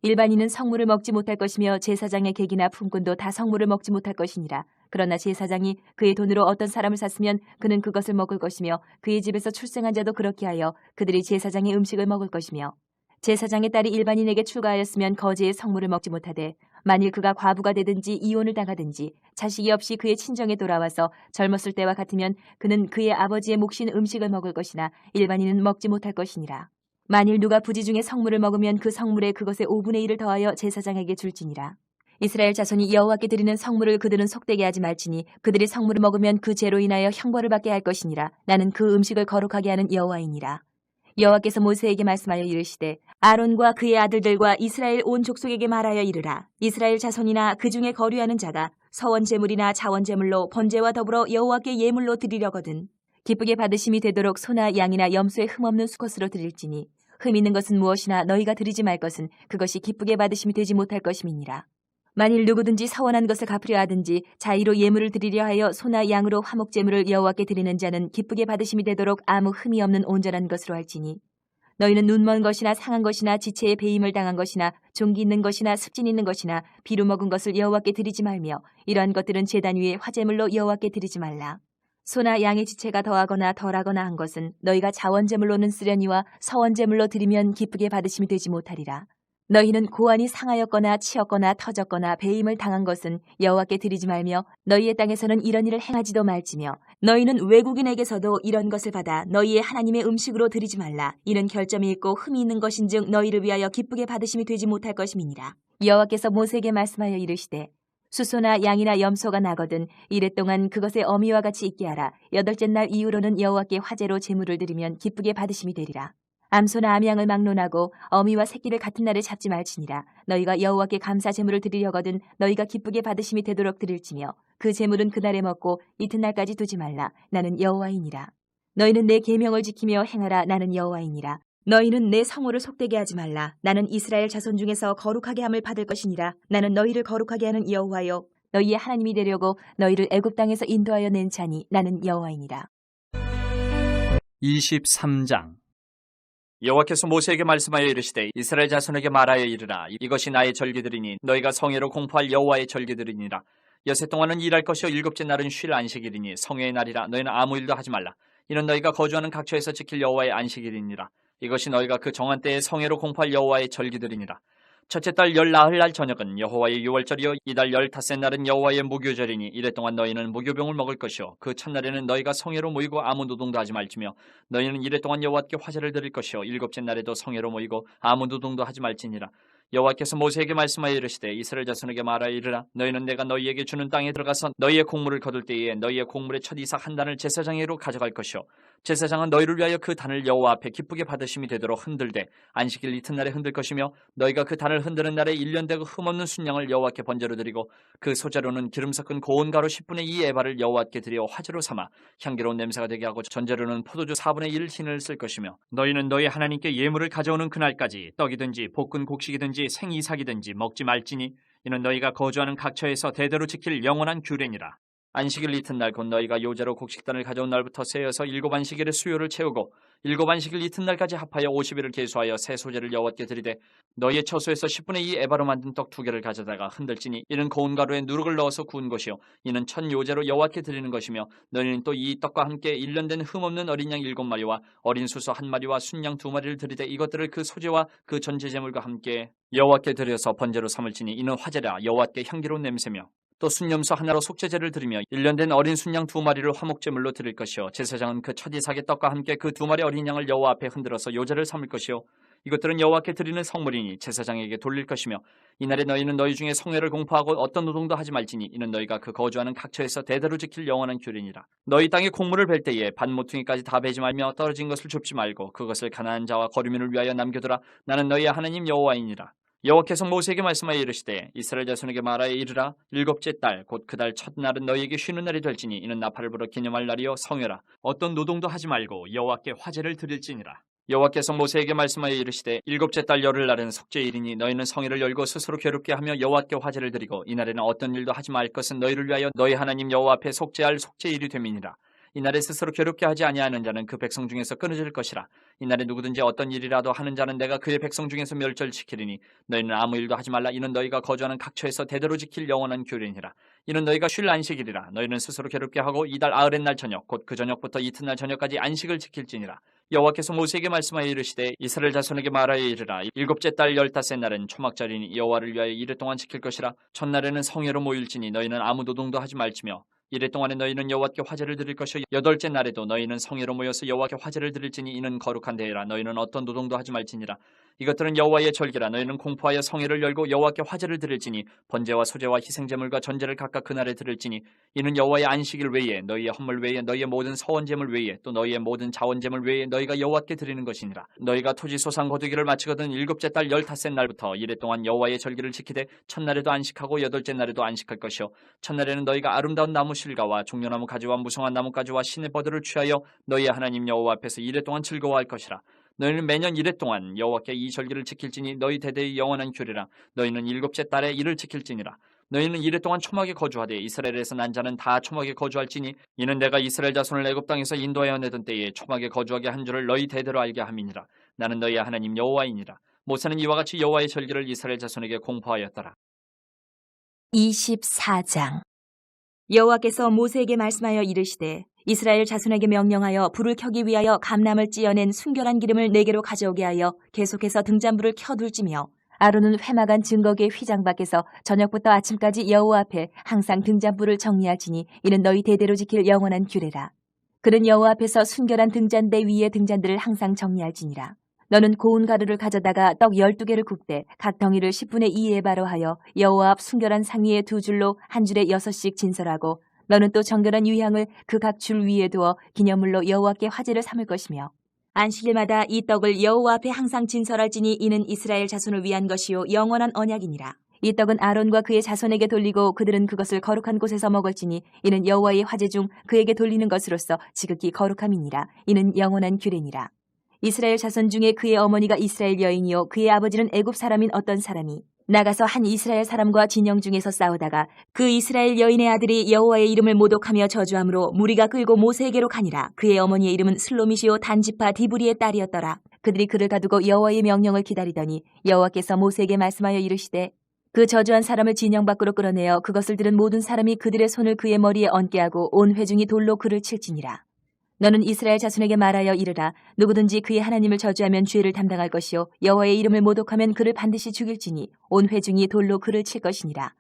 일반인은 성물을 먹지 못할 것이며 제사장의 객이나 품꾼도 다 성물을 먹지 못할 것이니라. 그러나 제사장이 그의 돈으로 어떤 사람을 샀으면 그는 그것을 먹을 것이며 그의 집에서 출생한 자도 그렇게 하여 그들이 제사장의 음식을 먹을 것이며 제사장의 딸이 일반인에게 출가하였으면 거제의 성물을 먹지 못하되 만일 그가 과부가 되든지 이혼을 당하든지 자식이 없이 그의 친정에 돌아와서 젊었을 때와 같으면 그는 그의 아버지의 몫인 음식을 먹을 것이나 일반인은 먹지 못할 것이니라. 만일 누가 부지 중에 성물을 먹으면 그 성물에 그것의 5분의 1을 더하여 제사장에게 줄지니라. 이스라엘 자손이 여호와께 드리는 성물을 그들은 속되게 하지 말지니 그들이 성물을 먹으면 그 죄로 인하여 형벌을 받게 할 것이니라. 나는 그 음식을 거룩하게 하는 여호와이니라. 여호와께서 모세에게 말씀하여 이르시되 아론과 그의 아들들과 이스라엘 온 족속에게 말하여 이르라. 이스라엘 자손이나 그 중에 거류하는 자가 서원 제물이나 자원 제물로 번제와 더불어 여호와께 예물로 드리려거든 기쁘게 받으심이 되도록 소나 양이나 염소에 흠없는 수컷으로 드릴지니 흠 있는 것은 무엇이나 너희가 드리지 말 것은 그것이 기쁘게 받으심이 되지 못할 것임이니라. 만일 누구든지 서원한 것을 갚으려 하든지 자의로 예물을 드리려 하여 소나 양으로 화목 제물을 여호와께 드리는 자는 기쁘게 받으심이 되도록 아무 흠이 없는 온전한 것으로 할지니 너희는 눈먼 것이나 상한 것이나 지체에 배임을 당한 것이나 종기 있는 것이나 습진 있는 것이나 비루 먹은 것을 여호와께 드리지 말며 이러한 것들은 제단 위에 화제물로 여호와께 드리지 말라. 소나 양의 지체가 더하거나 덜하거나 한 것은 너희가 자원제물로는 쓰려니와 서원제물로 드리면 기쁘게 받으심이 되지 못하리라. 너희는 고안이 상하였거나 치였거나 터졌거나 배임을 당한 것은 여호와께 드리지 말며 너희의 땅에서는 이런 일을 행하지도 말지며 너희는 외국인에게서도 이런 것을 받아 너희의 하나님의 음식으로 드리지 말라. 이는 결점이 있고 흠이 있는 것인즉 너희를 위하여 기쁘게 받으심이 되지 못할 것임이니라. 여호와께서 모세에게 말씀하여 이르시되 수소나 양이나 염소가 나거든 이랫동안 그것의 어미와 같이 있게 하라. 여덟째 날 이후로는 여호와께 화제로 제물을 드리면 기쁘게 받으심이 되리라. 암소나 암양을 막론하고 어미와 새끼를 같은 날에 잡지 말지니라. 너희가 여호와께 감사 제물을 드리려거든 너희가 기쁘게 받으심이 되도록 드릴지며 그 제물은 그날에 먹고 이튿날까지 두지 말라. 나는 여호와이니라. 너희는 내 계명을 지키며 행하라. 나는 여호와이니라. 너희는 내 성호를 속되게 하지 말라. 나는 이스라엘 자손 중에서 거룩하게 함을 받을 것이니라. 나는 너희를 거룩하게 하는 여호와여 너희의 하나님이 되려고 너희를 애굽 땅에서 인도하여 낸 자니 나는 여호와이니라. 23장 여호와께서 모세에게 말씀하여 이르시되 이스라엘 자손에게 말하여 이르라. 이것이 나의 절기들이니 너희가 성회로 공포할 여호와의 절기들이니라. 여세 동안은 일할 것이요 일곱째 날은 쉴 안식일이니 성회의 날이라. 너희는 아무 일도 하지 말라. 이는 너희가 거주하는 각처에서 지킬 여호와의 안식일이니라. 이것이 너희가 그 정한 때에 성회로 공포할 여호와의 절기들이니라. 첫째 달 열 나흘 날 저녁은 여호와의 유월절이요 이달 15째 날은 여호와의 무교절이니 이래 동안 너희는 무교병을 먹을 것이요 그 첫날에는 너희가 성회로 모이고 아무 노동도 하지 말지며 너희는 이래 동안 여호와께 화제를 드릴 것이요 일곱째 날에도 성회로 모이고 아무 노동도 하지 말지니라. 여호와께서 모세에게 말씀하여 이르시되 이스라엘 자손에게 말하여 이르라. 너희는 내가 너희에게 주는 땅에 들어가서 너희의 곡물을 거둘 때에 너희의 곡물의 첫 이삭 한 단을 제사장에게로 가져갈 것이요 제사장은 너희를 위하여 그 단을 여호와 앞에 기쁘게 받으심이 되도록 흔들되 안식일 이튿날에 흔들 것이며 너희가 그 단을 흔드는 날에 1년 되고 흠없는 순양을 여호와께 번제로 드리고 그 소재로는 기름 섞은 고운 가루 10분의 2 에바를 여호와께 드려 화제로 삼아 향기로운 냄새가 되게 하고 전제로는 포도주 4분의 1 흰을 쓸 것이며 너희는 너희 하나님께 예물을 가져오는 그날까지 떡이든지 볶은 곡식이든지 생이삭이든지 먹지 말지니 이는 너희가 거주하는 각처에서 대대로 지킬 영원한 규례니라. 안식일 이튿날 곧 너희가 요제로 곡식단을 가져온 날부터 세어서 7 안식일의 수요를 채우고 7 안식일 이튿날까지 합하여 50일을 계수하여 새 소재를 여호와께 드리되 너희의 처소에서 10분의 2 에바로 만든 떡 2개를 가져다가 흔들지니 이는 고운 가루에 누룩을 넣어서 구운 것이요 이는 첫 요제로 여호와께 드리는 것이며 너희는 또 이 떡과 함께 1년 된 흠없는 어린 양 7마리와 어린 수소 1마리와 순양 2마리를 드리되 이것들을 그 소재와 그 전제제물과 함께 여호와께 드려서 번제로 삼을지니 이는 화제라 여호와께 향기로운 냄새며 또 순염소 하나로 속죄제를 드리며 1년 된 어린 순양 2마리를 화목제물로 드릴 것이요 제사장은 그 첫 이삭의 떡과 함께 그 2마리 어린 양을 여호와 앞에 흔들어서 요제를 삼을 것이요 이것들은 여호와께 드리는 성물이니 제사장에게 돌릴 것이며 이날에 너희는 너희 중에 성회를 공포하고 어떤 노동도 하지 말지니 이는 너희가 그 거주하는 각처에서 대대로 지킬 영원한 규례니라. 너희 땅에 곡물을 벨 때에 밭 모퉁이까지 다 베지 말며 떨어진 것을 줍지 말고 그것을 가나안 자와 거류민을 위하여 남겨두라. 나는 너희의 하나님 여호와이니라. 여호와께서 모세에게 말씀하여 이르시되 이스라엘 자손에게 말하여 이르라. 7째 달 곧 그 달 첫날은 너희에게 쉬는 날이 될지니 이는 나팔을 불어 기념할 날이요 성회라. 어떤 노동도 하지 말고 여호와께 화제를 드릴지니라. 여호와께서 모세에게 말씀하여 이르시되 7째 달 열흘날은 속죄일이니 너희는 성회를 열고 스스로 괴롭게 하며 여호와께 화제를 드리고 이날에는 어떤 일도 하지 말 것은 너희를 위하여 너희 하나님 여호와 앞에 속죄할 속죄일이 됨이니라. 이날에 스스로 괴롭게 하지 아니하는 자는 그 백성 중에서 끊어질 것이라. 이날에 누구든지 어떤 일이라도 하는 자는 내가 그의 백성 중에서 멸절시키리니 너희는 아무 일도 하지 말라. 이는 너희가 거주하는 각처에서 대대로 지킬 영원한 규례니라. 이는 너희가 쉴 안식일이라. 너희는 스스로 괴롭게 하고 이달 아흐렛 날 저녁 곧 그 저녁부터 이튿날 저녁까지 안식을 지킬지니라. 여호와께서 모세에게 말씀하여 이르시되 이스라엘 자손에게 말하여 이르라. 7째 달 15째 날은 초막절이니 여호와를 위하여 이레 동안 지킬 것이라. 첫날에는 성회로 모일지니 너희는 아무 노동도 하지 말지며 이레 동안에 너희는 여호와께 화제를 드릴 것이요 8째 날에도 너희는 성회로 모여서 여호와께 화제를 드릴지니 이는 거룩한 대회라. 너희는 어떤 노동도 하지 말지니라. 이것들은 여호와의 절기라. 너희는 공포하여 성회를 열고 여호와께 화제를 드릴지니 번제와 소제와 희생제물과 전제를 각각 그날에 드릴지니 이는 여호와의 안식일 외에 너희의 헌물 외에 너희의 모든 서원제물 외에 또 너희의 모든 자원제물 외에 너희가 여호와께 드리는 것이니라. 너희가 토지 소상 거두기를 마치거든 7째 달 15째 날부터 이레 동안 여호와의 절기를 지키되 첫날에도 안식하고 8째 날에도 안식할 것이요 첫날에는 너희가 아름다운 나무 실과와 종려나무 가지와 무성한 나뭇가지와 시내 버들을 취하여 너희의 하나님 여호와 앞에서 이레 동안 즐거워할 것이라. 너희는 매년 이레 동안 여호와께 이 절기를 지킬지니 너희 대대의 영원한 규례라. 너희는 7째 달에 이를 지킬지니라. 너희는 이레 동안 초막에 거주하되 이스라엘에서 난 자는 다 초막에 거주할지니 이는 내가 이스라엘 자손을 애굽 땅에서 인도하여 내던 때에 초막에 거주하게 한 줄을 너희 대대로 알게 함이니라. 나는 너희의 하나님 여호와이니라. 모세는 이와 같이 여호와의 절기를 이스라엘 자손에게 공포하였더라. 24장 여호와께서 모세에게 말씀하여 이르시되 이스라엘 자손에게 명령하여 불을 켜기 위하여 감람을 찌어낸 순결한 기름을 4개로 가져오게 하여 계속해서 등잔불을 켜둘지며 아론은 회막안 증거기의 휘장 밖에서 저녁부터 아침까지 여호와 앞에 항상 등잔불을 정리할지니 이는 너희 대대로 지킬 영원한 규례라. 그는 여호와 앞에서 순결한 등잔대 위에 등잔들을 항상 정리할지니라. 너는 고운 가루를 가져다가 떡 12개를 굽되 각 덩이를 10분의 2 에바로 하여 여호와 앞 순결한 상 위에 2줄로 한 줄에 6씩 진설하고 너는 또 정결한 유향을 그 각 줄 위에 두어 기념물로 여호와께 화제를 삼을 것이며 안식일마다 이 떡을 여호와 앞에 항상 진설할지니 이는 이스라엘 자손을 위한 것이요 영원한 언약이니라. 이 떡은 아론과 그의 자손에게 돌리고 그들은 그것을 거룩한 곳에서 먹을지니 이는 여호와의 화제 중 그에게 돌리는 것으로서 지극히 거룩함이니라. 이는 영원한 규례니라. 이스라엘 자손 중에 그의 어머니가 이스라엘 여인이요 그의 아버지는 애굽 사람인 어떤 사람이 나가서 한 이스라엘 사람과 진영 중에서 싸우다가 그 이스라엘 여인의 아들이 여호와의 이름을 모독하며 저주함으로 무리가 끌고 모세에게로 가니라. 그의 어머니의 이름은 슬로미시오 단지파 디브리의 딸이었더라. 그들이 그를 가두고 여호와의 명령을 기다리더니 여호와께서 모세에게 말씀하여 이르시되 그 저주한 사람을 진영 밖으로 끌어내어 그것을 들은 모든 사람이 그들의 손을 그의 머리에 얹게 하고 온 회중이 돌로 그를 칠지니라. 너는 이스라엘 자손에게 말하여 이르라. 누구든지 그의 하나님을 저주하면 죄를 담당할 것이요 여호와의 이름을 모독하면 그를 반드시 죽일지니 온 회중이 돌로 그를 칠 것이니라.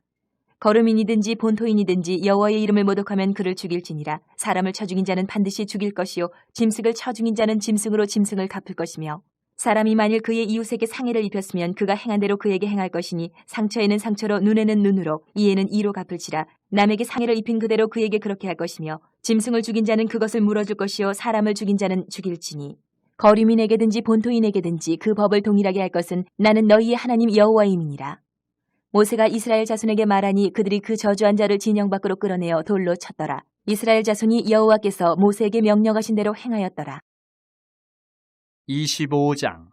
거루민이든지 본토인이든지 여호와의 이름을 모독하면 그를 죽일지니라. 사람을 쳐 죽인 자는 반드시 죽일 것이요 짐승을 쳐 죽인 자는 짐승으로 짐승을 갚을 것이며 사람이 만일 그의 이웃에게 상해를 입혔으면 그가 행한 대로 그에게 행할 것이니 상처에는 상처로 눈에는 눈으로 이에는 이로 갚을지라. 남에게 상해를 입힌 그대로 그에게 그렇게 할 것이며 짐승을 죽인 자는 그것을 물어줄 것이요 사람을 죽인 자는 죽일지니 거류민에게든지 본토인에게든지 그 법을 동일하게 할 것은 나는 너희의 하나님 여호와임이니라. 모세가 이스라엘 자손에게 말하니 그들이 그 저주한 자를 진영 밖으로 끌어내어 돌로 쳤더라. 이스라엘 자손이 여호와께서 모세에게 명령하신 대로 행하였더라. 25장.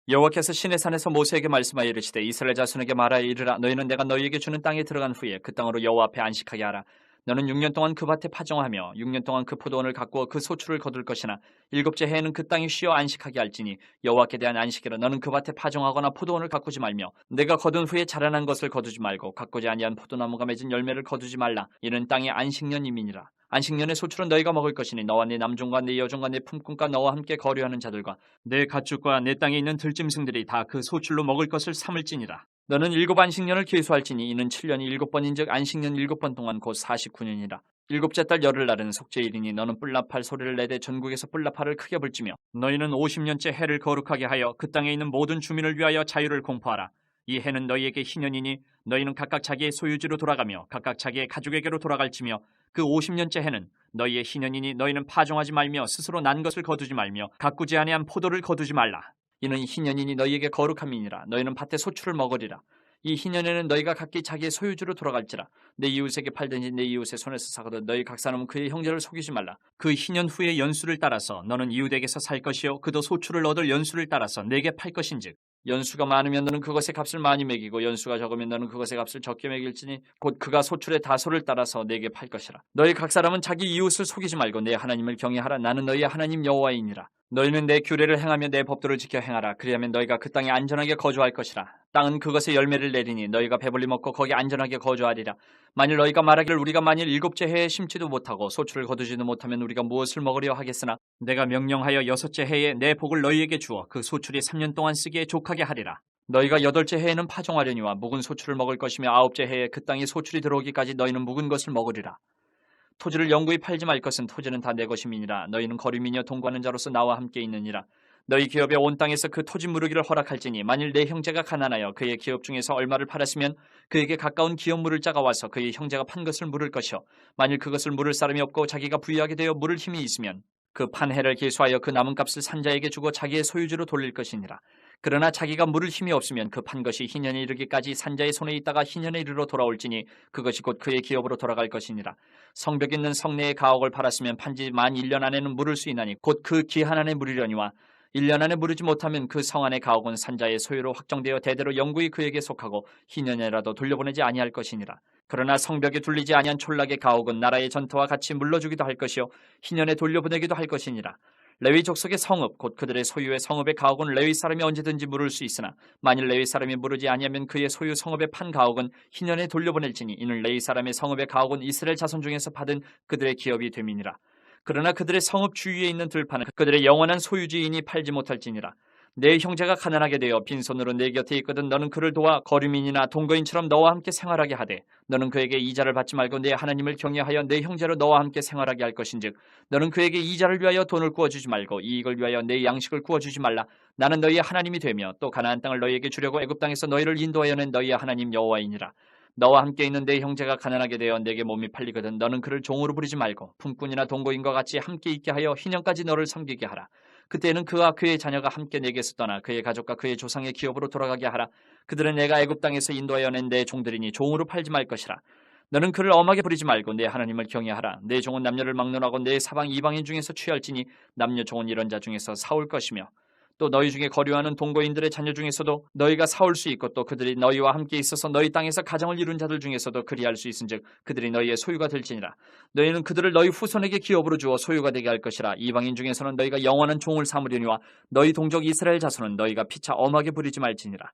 여호와께서 시내산에서 모세에게 말씀하여 이르시되 이스라엘 자손에게 말하여 이르라. 너희는 내가 너희에게 주는 땅에 들어간 후에 그 땅으로 여호와 앞에 안식하게 하라. 너는 6년 동안 그 밭에 파종하며 6년 동안 그 포도원을 가꾸어 그 소출을 거둘 것이나 일곱째 해에는 그 땅이 쉬어 안식하게 할지니 여호와께 대한 안식이라. 너는 그 밭에 파종하거나 포도원을 가꾸지 말며 내가 거둔 후에 자라난 것을 거두지 말고 가꾸지 아니한 포도나무가 맺은 열매를 거두지 말라. 이는 땅의 안식년임이니라. 안식년의 소출은 너희가 먹을 것이니 너와 네 남종과 네 여종과 네 품꾼과 너와 함께 거류하는 자들과 내 가축과 내 땅에 있는 들짐승들이 다 그 소출로 먹을 것을 삼을지니라. 너는 7 안식년을 계수할지니 이는 7년이 7번인즉 안식년 7번 동안 곧 49년이라. 일곱째 달 열흘날은 속죄일이니 너는 뿔나팔 소리를 내되 전국에서 뿔나팔을 크게 불지며 너희는 50년째 해를 거룩하게 하여 그 땅에 있는 모든 주민을 위하여 자유를 공포하라. 이 해는 너희에게 희년이니 너희는 각각 자기의 소유지로 돌아가며 각각 자기의 가족에게로 돌아갈지며 그 50년째 해는 너희의 희년이니 너희는 파종하지 말며 스스로 난 것을 거두지 말며 가꾸지 아니한 포도를 거두지 말라. 이는 희년이니 너희에게 거룩함이니라. 너희는 밭의 소출을 먹으리라. 이 희년에는 너희가 각기 자기의 소유주로 돌아갈지라. 내 이웃에게 팔든지 내 이웃의 손에서 사거든 너희 각 사람은 그의 형제를 속이지 말라. 그 희년 후의 연수를 따라서 너는 이웃에게서 살 것이요 그도 소출을 얻을 연수를 따라서 내게 팔 것인즉 연수가 많으면 너는 그것의 값을 많이 매기고 연수가 적으면 너는 그것의 값을 적게 매길지니 곧 그가 소출의 다소를 따라서 내게 팔 것이라. 너희 각 사람은 자기 이웃을 속이지 말고 내 하나님을 경외하라. 나는 너희의 하나님 여호와이니라. 너희는 내 규례를 행하며 내 법도를 지켜 행하라. 그리하면 너희가 그 땅에 안전하게 거주할 것이라. 땅은 그것의 열매를 내리니 너희가 배불리 먹고 거기 안전하게 거주하리라. 만일 너희가 말하기를 우리가 만일 7째 해에 심지도 못하고 소출을 거두지도 못하면 우리가 무엇을 먹으려 하겠으나 내가 명령하여 6째 해에 내 복을 너희에게 주어 그 소출이 3년 동안 쓰기에 족하게 하리라. 너희가 8째 해에는 파종하려니와 묵은 소출을 먹을 것이며 9째 해에 그 땅에 소출이 들어오기까지 너희는 묵은 것을 먹으리라. 토지를 영구히 팔지 말 것은 토지는 다 내 것임이니라. 너희는 거류민이여 동거하는 자로서 나와 함께 있느니라. 너희 기업의 온 땅에서 그 토지 무르기를 허락할지니 만일 내 형제가 가난하여 그의 기업 중에서 얼마를 팔았으면 그에게 가까운 기업 물을 자가 와서 그의 형제가 판 것을 물을 것이요 만일 그것을 물을 사람이 없고 자기가 부유하게 되어 물을 힘이 있으면 그 판 해를 계수하여 그 남은 값을 산자에게 주고 자기의 소유주로 돌릴 것이니라. 그러나 자기가 물을 힘이 없으면 그 판 것이 희년에 이르기까지 산자의 손에 있다가 희년에 이르러 돌아올지니 그것이 곧 그의 기업으로 돌아갈 것이니라. 성벽 있는 성내의 가옥을 팔았으면 판지 만 1년 안에는 물을 수 있나니 곧 그 기한 안에 물으려니와 1년 안에 물으지 못하면 그 성 안의 가옥은 산자의 소유로 확정되어 대대로 영구히 그에게 속하고 희년에라도 돌려보내지 아니할 것이니라. 그러나 성벽에 둘리지 아니한 촌락의 가옥은 나라의 전토와 같이 물러주기도 할 것이요 희년에 돌려보내기도 할 것이니라. 레위 족속의 성읍 곧 그들의 소유의 성읍의 가옥은 레위 사람이 언제든지 물을 수 있으나 만일 레위 사람이 물으지 아니하면 그의 소유 성읍의 판 가옥은 희년에 돌려보낼지니 이는 레위 사람의 성읍의 가옥은 이스라엘 자손 중에서 받은 그들의 기업이 됨이니라. 그러나 그들의 성읍 주위에 있는 들판은 그들의 영원한 소유지이니 팔지 못할지니라. 내 형제가 가난하게 되어 빈손으로 내 곁에 있거든 너는 그를 도와 거류민이나 동거인처럼 너와 함께 생활하게 하되 너는 그에게 이자를 받지 말고 내 하나님을 경외하여 내 형제로 너와 함께 생활하게 할 것인즉 너는 그에게 이자를 위하여 돈을 구워주지 말고 이익을 위하여 내 양식을 구워주지 말라. 나는 너희의 하나님이 되며 또 가나안 땅을 너희에게 주려고 애굽 땅에서 너희를 인도하여 낸 너희의 하나님 여호와이니라. 너와 함께 있는 내 형제가 가난하게 되어 내게 몸이 팔리거든 너는 그를 종으로 부리지 말고 품꾼이나 동거인과 같이 함께 있게 하여 희년까지 너를 섬기게 하라. 그때는 그와 그의 자녀가 함께 내게서 떠나 그의 가족과 그의 조상의 기업으로 돌아가게 하라. 그들은 내가 애굽 땅에서 인도하여 낸 내 종들이니 종으로 팔지 말 것이라. 너는 그를 엄하게 부리지 말고 내 하나님을 경외하라. 내 종은 남녀를 막론하고 내 사방 이방인 중에서 취할지니 남녀 종은 이런 자 중에서 사올 것이며 또 너희 중에 거류하는 동거인들의 자녀 중에서도 너희가 사올 수 있고 또 그들이 너희와 함께 있어서 너희 땅에서 가정을 이룬 자들 중에서도 그리할 수 있은즉 그들이 너희의 소유가 될지니라. 너희는 그들을 너희 후손에게 기업으로 주어 소유가 되게 할 것이라. 이방인 중에서는 너희가 영원한 종을 삼으려니와 너희 동족 이스라엘 자손은 너희가 피차 엄하게 부리지 말지니라.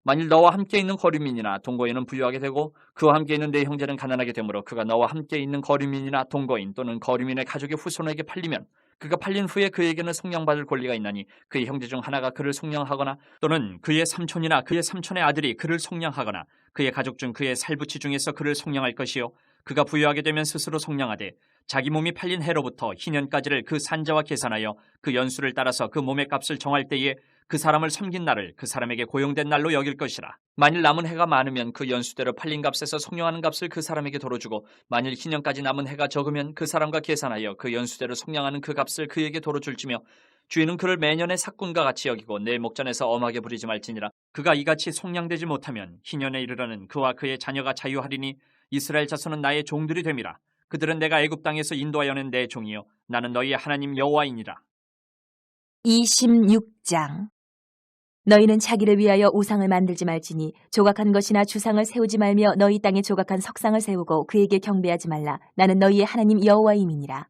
만일 너와 함께 있는 거류민이나 동거인은 부유하게 되고 그와 함께 있는 내 형제는 가난하게 되므로 그가 너와 함께 있는 거류민이나 동거인 또는 거류민의 가족의 후손에게 팔리면 그가 팔린 후에 그에게는 속량받을 권리가 있나니 그의 형제 중 하나가 그를 속량하거나 또는 그의 삼촌이나 그의 삼촌의 아들이 그를 속량하거나 그의 가족 중 그의 살부치 중에서 그를 속량할 것이요 그가 부유하게 되면 스스로 속량하되 자기 몸이 팔린 해로부터 희년까지를 그 산자와 계산하여 그 연수를 따라서 그 몸의 값을 정할 때에 그 사람을 섬긴 날을 그 사람에게 고용된 날로 여길 것이라. 만일 남은 해가 많으면 그 연수대로 팔린 값에서 속량하는 값을 그 사람에게 도로 주고, 만일 희년까지 남은 해가 적으면 그 사람과 계산하여 그 연수대로 속량하는 그 값을 그에게 도로 줄지며, 주인은 그를 매년의 삭군과 같이 여기고 내 목전에서 엄하게 부리지 말지니라. 그가 이같이 속량되지 못하면 희년에 이르러는 그와 그의 자녀가 자유하리니 이스라엘 자손은 나의 종들이 됨이라. 그들은 내가 애굽 땅에서 인도하여 낸 내 종이요 나는 너희의 하나님 여호와이니라. 26장. 너희는 자기를 위하여 우상을 만들지 말지니 조각한 것이나 주상을 세우지 말며 너희 땅에 조각한 석상을 세우고 그에게 경배하지 말라. 나는 너희의 하나님 여호와임이니라.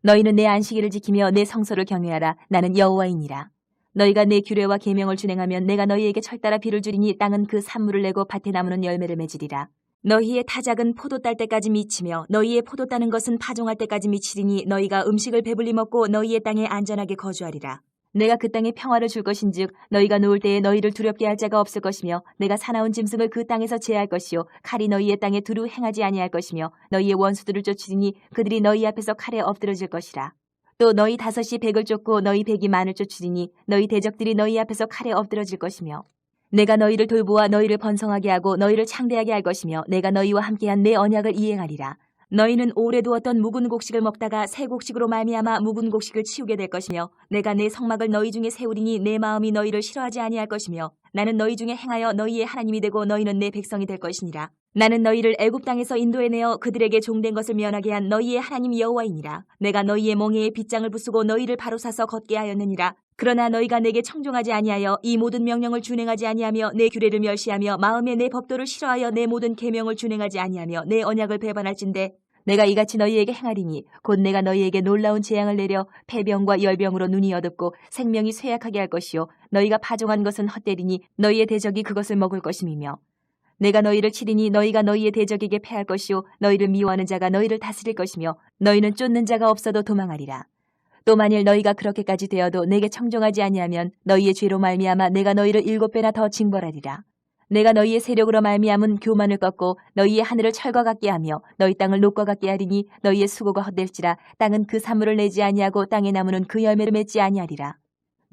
너희는 내 안식일을 지키며 내 성소를 경외하라. 나는 여호와이니라. 너희가 내 규례와 계명을 준행하면 내가 너희에게 철따라 비를 주리니 땅은 그 산물을 내고 밭에 나무는 열매를 맺으리라. 너희의 타작은 포도 딸 때까지 미치며 너희의 포도 따는 것은 파종할 때까지 미치리니 너희가 음식을 배불리 먹고 너희의 땅에 안전하게 거주하리라. 내가 그 땅에 평화를 줄 것인즉 너희가 누울 때에 너희를 두렵게 할 자가 없을 것이며 내가 사나운 짐승을 그 땅에서 제할 것이요 칼이 너희의 땅에 두루 행하지 아니할 것이며 너희의 원수들을 쫓으리니 그들이 너희 앞에서 칼에 엎드러질 것이라. 또 너희 다섯이 백을 쫓고 너희 백이 만을 쫓으리니 너희 대적들이 너희 앞에서 칼에 엎드러질 것이며 내가 너희를 돌보아 너희를 번성하게 하고 너희를 창대하게 할 것이며 내가 너희와 함께한 내 언약을 이행하리라. 너희는 오래 두었던 묵은 곡식을 먹다가 새 곡식으로 말미암아 묵은 곡식을 치우게 될 것이며 내가 내 성막을 너희 중에 세우리니 내 마음이 너희를 싫어하지 아니할 것이며 나는 너희 중에 행하여 너희의 하나님이 되고 너희는 내 백성이 될 것이니라. 나는 너희를 애굽 땅에서 인도해내어 그들에게 종된 것을 면하게 한 너희의 하나님 여호와이니라. 내가 너희의 멍에에 빗장을 부수고 너희를 바로 사서 걷게 하였느니라. 그러나 너희가 내게 청종하지 아니하여 이 모든 명령을 준행하지 아니하며 내 규례를 멸시하며 마음에 내 법도를 싫어하여 내 모든 계명을 준행하지 아니하며 내 언약을 배반할진대 내가 이같이 너희에게 행하리니 곧 내가 너희에게 놀라운 재앙을 내려 폐병과 열병으로 눈이 어둡고 생명이 쇠약하게 할 것이요 너희가 파종한 것은 헛되리니 너희의 대적이 그것을 먹을 것임이며 내가 너희를 치리니 너희가 너희의 대적에게 패할 것이요 너희를 미워하는 자가 너희를 다스릴 것이며 너희는 쫓는 자가 없어도 도망하리라. 또 만일 너희가 그렇게까지 되어도 내게 청종하지 아니하면 너희의 죄로 말미암아 내가 너희를 7배나 더 징벌하리라. 내가 너희의 세력으로 말미암은 교만을 꺾고 너희의 하늘을 철과 같게 하며 너희 땅을 녹과 같게 하리니 너희의 수고가 헛될지라. 땅은 그 산물을 내지 아니하고 땅의 나무는 그 열매를 맺지 아니하리라.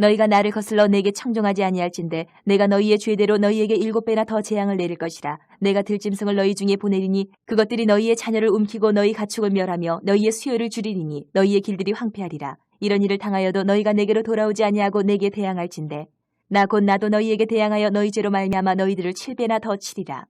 너희가 나를 거슬러 내게 청종하지 아니할진대 내가 너희의 죄대로 너희에게 7배나 더 재앙을 내릴 것이라. 내가 들짐승을 너희 중에 보내리니 그것들이 너희의 자녀를 움키고 너희 가축을 멸하며 너희의 수요를 줄이리니 너희의 길들이 황폐하리라. 이런 일을 당하여도 너희가 내게로 돌아오지 아니하고 내게 대항할진대 나 곧 나도 너희에게 대항하여 너희 죄로 말미암아 너희들을 7배나 더 치리라.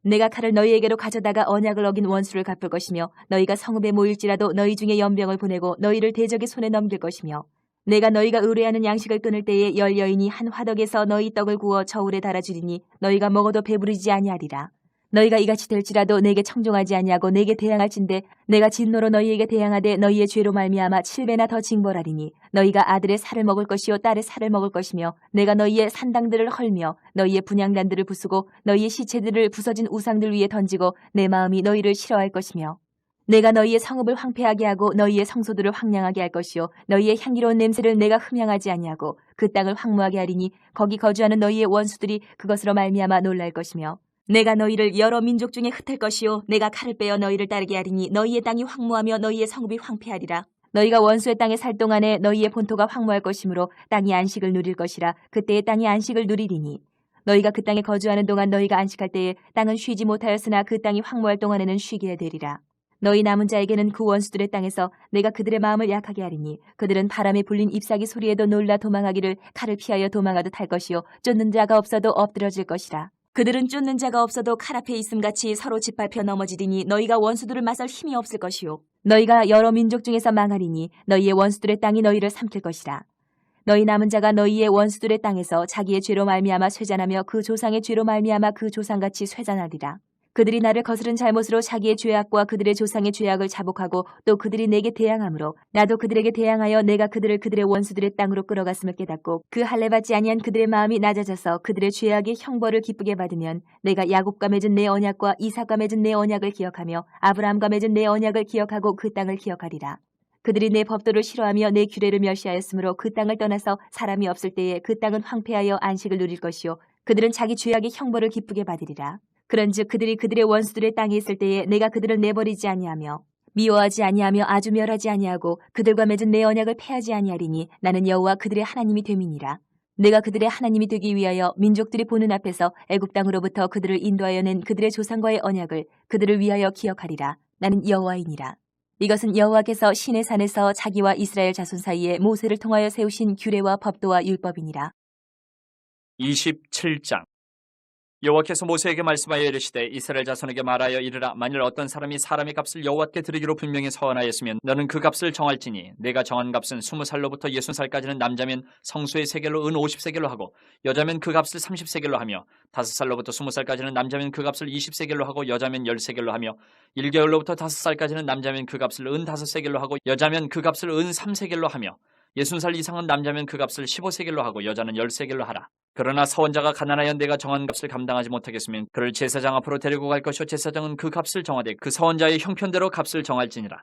내가 칼을 너희에게로 가져다가 언약을 어긴 원수를 갚을 것이며 너희가 성읍에 모일지라도 너희 중에 연병을 보내고 너희를 대적의 손에 넘길 것이며 내가 너희가 의뢰하는 양식을 끊을 때에 열 여인이 한 화덕에서 너희 떡을 구워 저울에 달아주리니 너희가 먹어도 배부르지 아니하리라. 너희가 이같이 될지라도 내게 청종하지 아니하고 내게 대항할진대 내가 진노로 너희에게 대항하되 너희의 죄로 말미암아 7배나 더 징벌하리니 너희가 아들의 살을 먹을 것이요 딸의 살을 먹을 것이며 내가 너희의 산당들을 헐며 너희의 분향단들을 부수고 너희의 시체들을 부서진 우상들 위에 던지고 내 마음이 너희를 싫어할 것이며 내가 너희의 성읍을 황폐하게 하고 너희의 성소들을 황량하게 할 것이요 너희의 향기로운 냄새를 내가 흠양하지 아니하고 그 땅을 황무하게 하리니 거기 거주하는 너희의 원수들이 그것으로 말미암아 놀랄 것이며 내가 너희를 여러 민족 중에 흩을 것이요 내가 칼을 빼어 너희를 따르게 하리니 너희의 땅이 황무하며 너희의 성읍이 황폐하리라. 너희가 원수의 땅에 살 동안에 너희의 본토가 황무할 것이므로 땅이 안식을 누릴 것이라. 그때의 땅이 안식을 누리리니 너희가 그 땅에 거주하는 동안 너희가 안식할 때에 땅은 쉬지 못하였으나 그 땅이 황무할 동안에는 쉬게 되리라. 너희 남은 자에게는 그 원수들의 땅에서 내가 그들의 마음을 약하게 하리니 그들은 바람에 불린 잎사귀 소리에도 놀라 도망하기를 칼을 피하여 도망하듯 할 것이요 쫓는 자가 없어도 엎드러질 것이라. 그들은 쫓는 자가 없어도 칼 앞에 있음같이 서로 짓밟혀 넘어지리니 너희가 원수들을 맞설 힘이 없을 것이요 너희가 여러 민족 중에서 망하리니 너희의 원수들의 땅이 너희를 삼킬 것이라. 너희 남은 자가 너희의 원수들의 땅에서 자기의 죄로 말미암아 쇠잔하며 그 조상의 죄로 말미암아 그 조상같이 쇠잔하리라. 그들이 나를 거스른 잘못으로 자기의 죄악과 그들의 조상의 죄악을 자복하고 또 그들이 내게 대항함으로 나도 그들에게 대항하여 내가 그들을 그들의 원수들의 땅으로 끌어갔음을 깨닫고 그 할례 받지 아니한 그들의 마음이 낮아져서 그들의 죄악의 형벌을 기쁘게 받으면 내가 야곱과 맺은 내 언약과 이삭과 맺은 내 언약을 기억하며 아브라함과 맺은 내 언약을 기억하고 그 땅을 기억하리라. 그들이 내 법도를 싫어하며 내 규례를 멸시하였으므로 그 땅을 떠나서 사람이 없을 때에 그 땅은 황폐하여 안식을 누릴 것이요 그들은 자기 죄악의 형벌을 기쁘게 받으리라. 그런즉 그들이 그들의 원수들의 땅에 있을 때에 내가 그들을 내버리지 아니하며 미워하지 아니하며 아주 멸하지 아니하고 그들과 맺은 내 언약을 폐하지 아니하리니 나는 여호와 그들의 하나님이 됨이니라. 내가 그들의 하나님이 되기 위하여 민족들이 보는 앞에서 애굽 땅으로부터 그들을 인도하여 낸 그들의 조상과의 언약을 그들을 위하여 기억하리라. 나는 여호와이니라. 이것은 여호와께서 시내 산에서 자기와 이스라엘 자손 사이에 모세를 통하여 세우신 규례와 법도와 율법이니라. 27장 여호와께서 모세에게 말씀하여 이르시되 이스라엘 자손에게 말하여 이르라. 만일 어떤 사람이 사람의 값을 여호와께 드리기로 분명히 서원하였으면 너는 그 값을 정할지니 내가 정한 값은 20살로부터 60살까지는 남자면 성소의 세겔로 은 50세겔로 하고 여자면 그 값을 30세겔로 하며 5살로부터 20살까지는 남자면 그 값을 20세겔로 하고 여자면 10세겔로 하며 1개월로부터 5살까지는 남자면 그 값을 은 5세겔로 하고 여자면 그 값을 은 3세겔로 하며 60살 이상은 남자면 그 값을 15세겔로 하고 여자는 10세겔로 하라. 그러나 서원자가 가난하여 내가 정한 값을 감당하지 못하겠으면 그를 제사장 앞으로 데리고 갈 것이요 제사장은 그 값을 정하되 그 서원자의 형편대로 값을 정할지니라.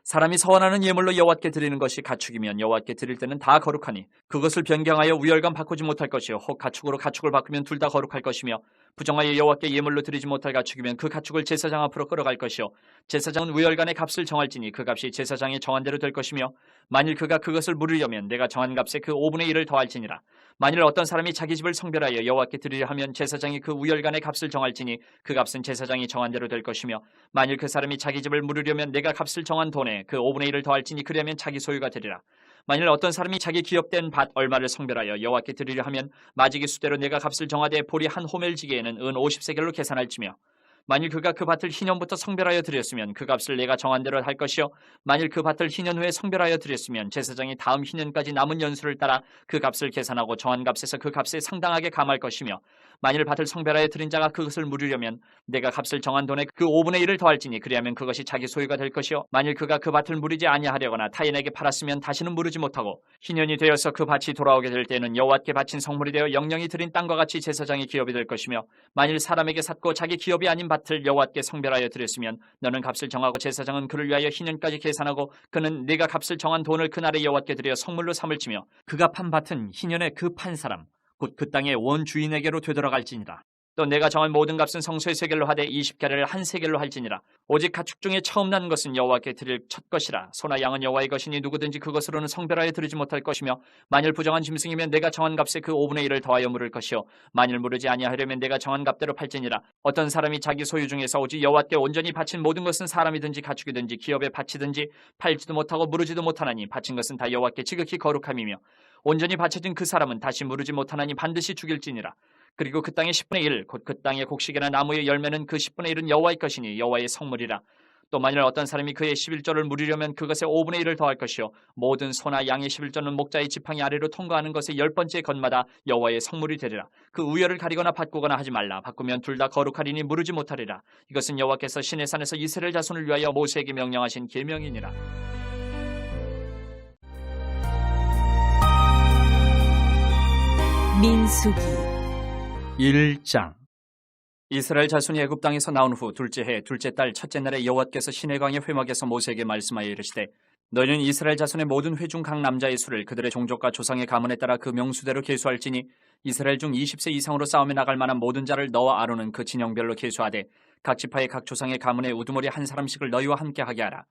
사람이 서원하는 예물로 여호와께 드리는 것이 가축이면 여호와께 드릴 때는 다 거룩하니 그것을 변경하여 우열감 바꾸지 못할 것이요 혹 가축으로 가축을 바꾸면 둘 다 거룩할 것이며 부정하여 여호와께 예물로 드리지 못할 가축이면 그 가축을 제사장 앞으로 끌어갈 것이요 제사장은 우열간의 값을 정할지니 그 값이 제사장이 정한 대로 될 것이며 만일 그가 그것을 물으려면 내가 정한 값에 그 5분의 1을 더할지니라. 만일 어떤 사람이 자기 집을 성별하여 여호와께 드리려 하면 제사장이 그 우열간의 값을 정할지니 그 값은 제사장이 정한 대로 될 것이며 만일 그 사람이 자기 집을 물으려면 내가 값을 정한 돈에 그 5분의 1을 더할지니 그리하면 자기 소유가 되리라. 만일 어떤 사람이 자기 기업된 밭 얼마를 성별하여 여호와께 드리려 하면 마지기 수대로 내가 값을 정하되 보리 한 호멜지기에는 은 50세겔로 계산할지며 만일 그가 그 밭을 희년부터 성별하여 드렸으면 그 값을 내가 정한 대로 할 것이요 만일 그 밭을 희년 후에 성별하여 드렸으면 제사장이 다음 희년까지 남은 연수를 따라 그 값을 계산하고 정한 값에서 그 값에 상당하게 감할 것이며 만일 밭을 성별하여 드린 자가 그것을 물으려면 내가 값을 정한 돈에 그 5분의 1을 더할지니 그리하면 그것이 자기 소유가 될 것이요 만일 그가 그 밭을 물으지 아니하려거나 타인에게 팔았으면 다시는 물으지 못하고 희년이 되어서 그 밭이 돌아오게 될 때는 여호와께 바친 성물이 되어 영영이 드린 땅과 같이 제사장의 기업이 될 것이며 만일 사람에게 샀고 자기 기업이 아닌 밭을 여호와께 성별하여 드렸으면 너는 값을 정하고 제사장은 그를 위하여 희년까지 계산하고 그는 네가 값을 정한 돈을 그날에 여호와께 드려 성물로 삼을 치며 그가 판 밭은 희년에 그 판 사람 곧 그 땅의 원 주인에게로 되돌아갈지니라. 또 내가 정한 모든 값은 성소의 세겔로 하되 20개를 한 세겔로 할지니라. 오직 가축 중에 처음 난 것은 여호와께 드릴 첫 것이라. 소나 양은 여호와의 것이니 누구든지 그것으로는 성별하여 드리지 못할 것이며 만일 부정한 짐승이면 내가 정한 값에 그 5분의 1을 더하여 물을 것이요 만일 물으지 아니하려면 내가 정한 값대로 팔지니라. 어떤 사람이 자기 소유 중에서 오직 여호와께 온전히 바친 모든 것은 사람이든지 가축이든지 기업에 바치든지 팔지도 못하고 물으지도 못하나니 바친 것은 다 여호와께 지극히 거룩함이며 온전히 바쳐진 그 사람은 다시 물으지 못하나니 반드시 죽일지니라. 그리고 그 땅의 10분의 1, 곧 그 땅의 곡식이나 나무의 열매는 그 10분의 1은 여호와의 것이니 여호와의 성물이라. 또 만일 어떤 사람이 그의 11조를 물으려면 그것의 5분의 1을 더할 것이요 모든 소나 양의 11조는 목자의 지팡이 아래로 통과하는 것의 10번째 건마다 여호와의 성물이 되리라. 그 우열을 가리거나 바꾸거나 하지 말라. 바꾸면 둘 다 거룩하리니 물으지 못하리라. 이것은 여호와께서 시내산에서 이스라엘 자손을 위하여 모세에게 명령하신 계명이니라. 민수기 1장 이스라엘 자손이 애굽 땅에서 나온 후 둘째 해 둘째 달 첫째 날에 여호와께서 시내강의 회막에서 모세에게 말씀하여 이르시되 너희는 이스라엘 자손의 모든 회 중 각 남자의 수를 그들의 종족과 조상의 가문에 따라 그 명수대로 계수할지니 이스라엘 중 20세 이상으로 싸움에 나갈 만한 모든 자를 너와 아론은 그 진영별로 계수하되 각 지파의 각 조상의 가문에 우두머리 한 사람씩을 너희와 함께 하게 하라.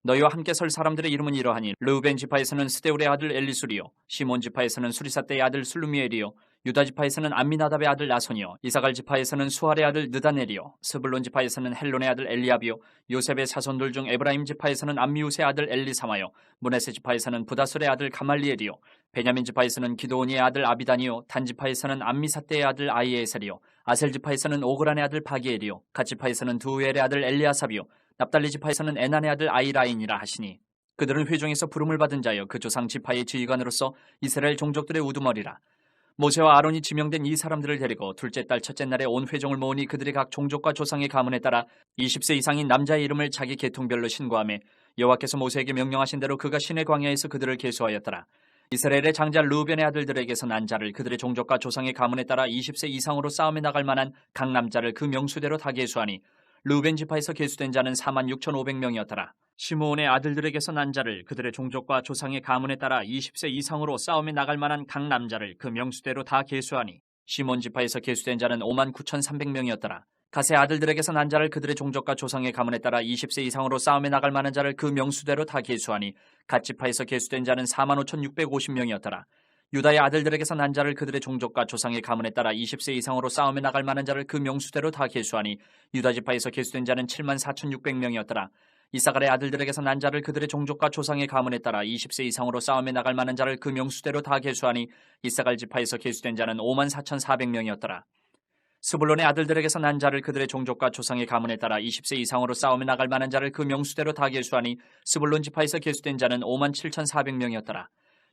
너희와 함께 설 사람들의 이름은 이러하니 르우벤 지파에서는 스데울의 아들 엘리술이요 시몬 지파에서는 수리사떼의 아들 술루미엘이요 유다 지파에서는 암미나답의 아들 나손이요 이사갈 지파에서는 수할의 아들 느다넬이요 스불론 지파에서는 헬론의 아들 엘리압이요 요셉의 사손들 중 에브라임 지파에서는 암미우스의 아들 엘리사마요 므낫세 지파에서는 부다술의 아들 가말리엘이요 베냐민 지파에서는 기드온이의 아들 아비단이요 단 지파에서는 암미사떼의 아들 아이에셀이요 아셀 지파에서는 오그란의 아들 바기엘이요 갓 지파에서는 두우엘의 아들 엘리아삽이요 납달리 지파에서는 에난의 아들 아이라인이라 하시니 그들은 회중에서 부름을 받은 자여 그 조상 지파의 지휘관으로서 이스라엘 종족들의 우두머리라. 모세와 아론이 지명된 이 사람들을 데리고 둘째 달 첫째 날에 온 회종을 모으니 그들의 각 종족과 조상의 가문에 따라 20세 이상인 남자의 이름을 자기 계통별로 신고하며 여호와께서 모세에게 명령하신 대로 그가 시내 광야에서 그들을 계수하였더라. 이스라엘의 장자 르우벤의 아들들에게서 난 자를 그들의 종족과 조상의 가문에 따라 20세 이상으로 싸움에 나갈 만한 각 남자를 그 명수대로 다 계수하니 르우벤 지파에서 계수된 자는 46,500명이었더라. 시므온의 아들들에게서 난 자를 그들의 종족과 조상의 가문에 따라 20세 이상으로 싸움에 나갈 만한 각 남자를 그 명수대로 다 계수하니 시몬 지파에서 계수된 자는 59,300명이었더라. 갓의 아들들에게서 난 자를 그들의 종족과 조상의 가문에 따라 20세 이상으로 싸움에 나갈 만한 자를 그 명수대로 다 계수하니 갓 지파에서 계수된 자는 45,650명이었더라. 유다의 아들들에게서 난 자를 그들의 종족과 조상의 가문에 따라 20세 이상으로 싸움에 나갈 만한 자를 그 명수대로 다 계수하니 유다 지파에서 계수된 자는 74,600명이었더라. 이사갈의 아들들에게서 난 자를 그들의 종족과 조상의 가문에 따라 20세 이상으로 싸움에 나갈 만한 자를 그 명수대로 다 계수하니 이사갈 지파에서 계수된 자는 54,400명이었더라. 스불론의 아들들에게서 난 자를 그들의 종족과 조상의 가문에 따라 20세 이상으로 싸움에 나갈 만한 자를 그 명수대로 다 계수하니 스불론 지파에서 계수된 자는 57,400명이었더라.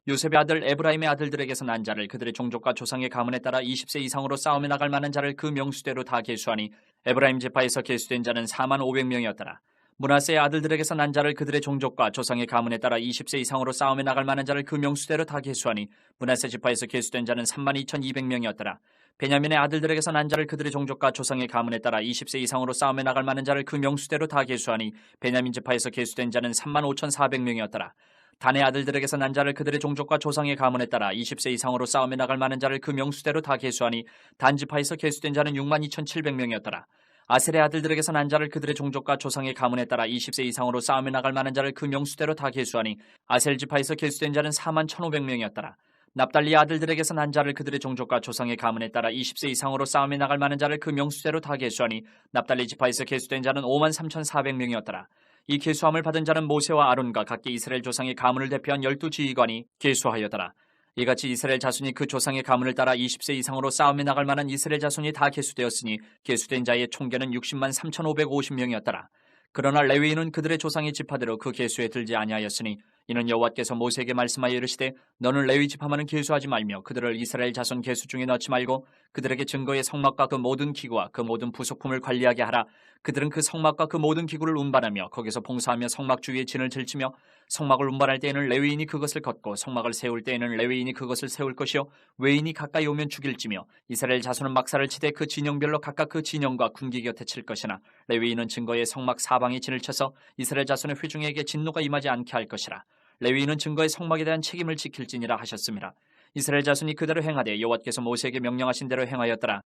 요셉의 아들 에브라임의 아들들에게서 난 자를 그들의 종족과 조상의 가문에 따라 20세 이상으로 싸움에 나갈 만한 자를 그 명수대로 다 계수하니 에브라임 지파에서 계수된 자는 45,000명이었더라. 므낫세의 아들들에게서 난 자를 그들의 종족과 조상의 가문에 따라 20세 이상으로 싸움에 나갈 만한 자를 그 명수대로 다 계수하니 므낫세 지파에서 계수된 자는 32,200명이었더라. 베냐민의 아들들에게서 난 자를 그들의 종족과 조상의 가문에 따라 20세 이상으로 싸움에 나갈 만한 자를 그 명수대로 다 계수하니 베냐민 지파에서 계수된 자는 35,400명이었더라. 단의 아들들에게서 난 자를 그들의 종족과 조상의 가문에 따라 20세 이상으로 싸움에 나갈 만한 자를 그 명수대로 다 계수하니 단 지파에서 계수된 자는 62,700명이었더라. 아셀의 아들들에게서 난 자를 그들의 종족과 조상의 가문에 따라 20세 이상으로 싸움에 나갈 만한 자를 그 명수대로 다 계수하니 아셀 지파에서 계수된 자는 41,500명이었더라. 납달리 아들들에게서 난 자를 그들의 종족과 조상의 가문에 따라 20세 이상으로 싸움에 나갈 만한 자를 그 명수대로 다 계수하니 납달리 지파에서 계수된 자는 53,400명이었더라. 이 계수함을 받은 자는 모세와 아론과 각기 이스라엘 조상의 가문을 대표한 12지휘관이 계수하였더라. 이같이 이스라엘 자손이 그 조상의 가문을 따라 20세 이상으로 싸움에 나갈 만한 이스라엘 자손이 다 계수되었으니 계수된 자의 총계는 603,550명이었더라. 그러나 레위인은 그들의 조상의 지파대로 그 계수에 들지 아니하였으니 이는 여호와께서 모세에게 말씀하여 이르시되 너는 레위 지파만은 계수하지 말며 그들을 이스라엘 자손 계수 중에 넣지 말고 그들에게 증거의 성막과 그 모든 기구와 그 모든 부속품을 관리하게 하라. 그들은 그 성막과 그 모든 기구를 운반하며 거기서 봉사하며 성막 주위에 진을 질치며 성막을 운반할 때에는 레위인이 그것을 걷고 성막을 세울 때에는 레위인이 그것을 세울 것이요 외인이 가까이 오면 죽일지며 이스라엘 자손은 막사를 치되 그 진영별로 각각 그 진영과 군기 곁에 칠 것이나 레위인은 증거의 성막 사방에 진을 쳐서 이스라엘 자손의 회중에게 진노가 임하지 않게 할 것이라. 레위인은 증거의 성막에 대한 책임을 지킬지니라 하셨습니다. 이스라엘 자손이 그대로 행하되 여호와께서 모세에게 명령하신 대로 행하였더라.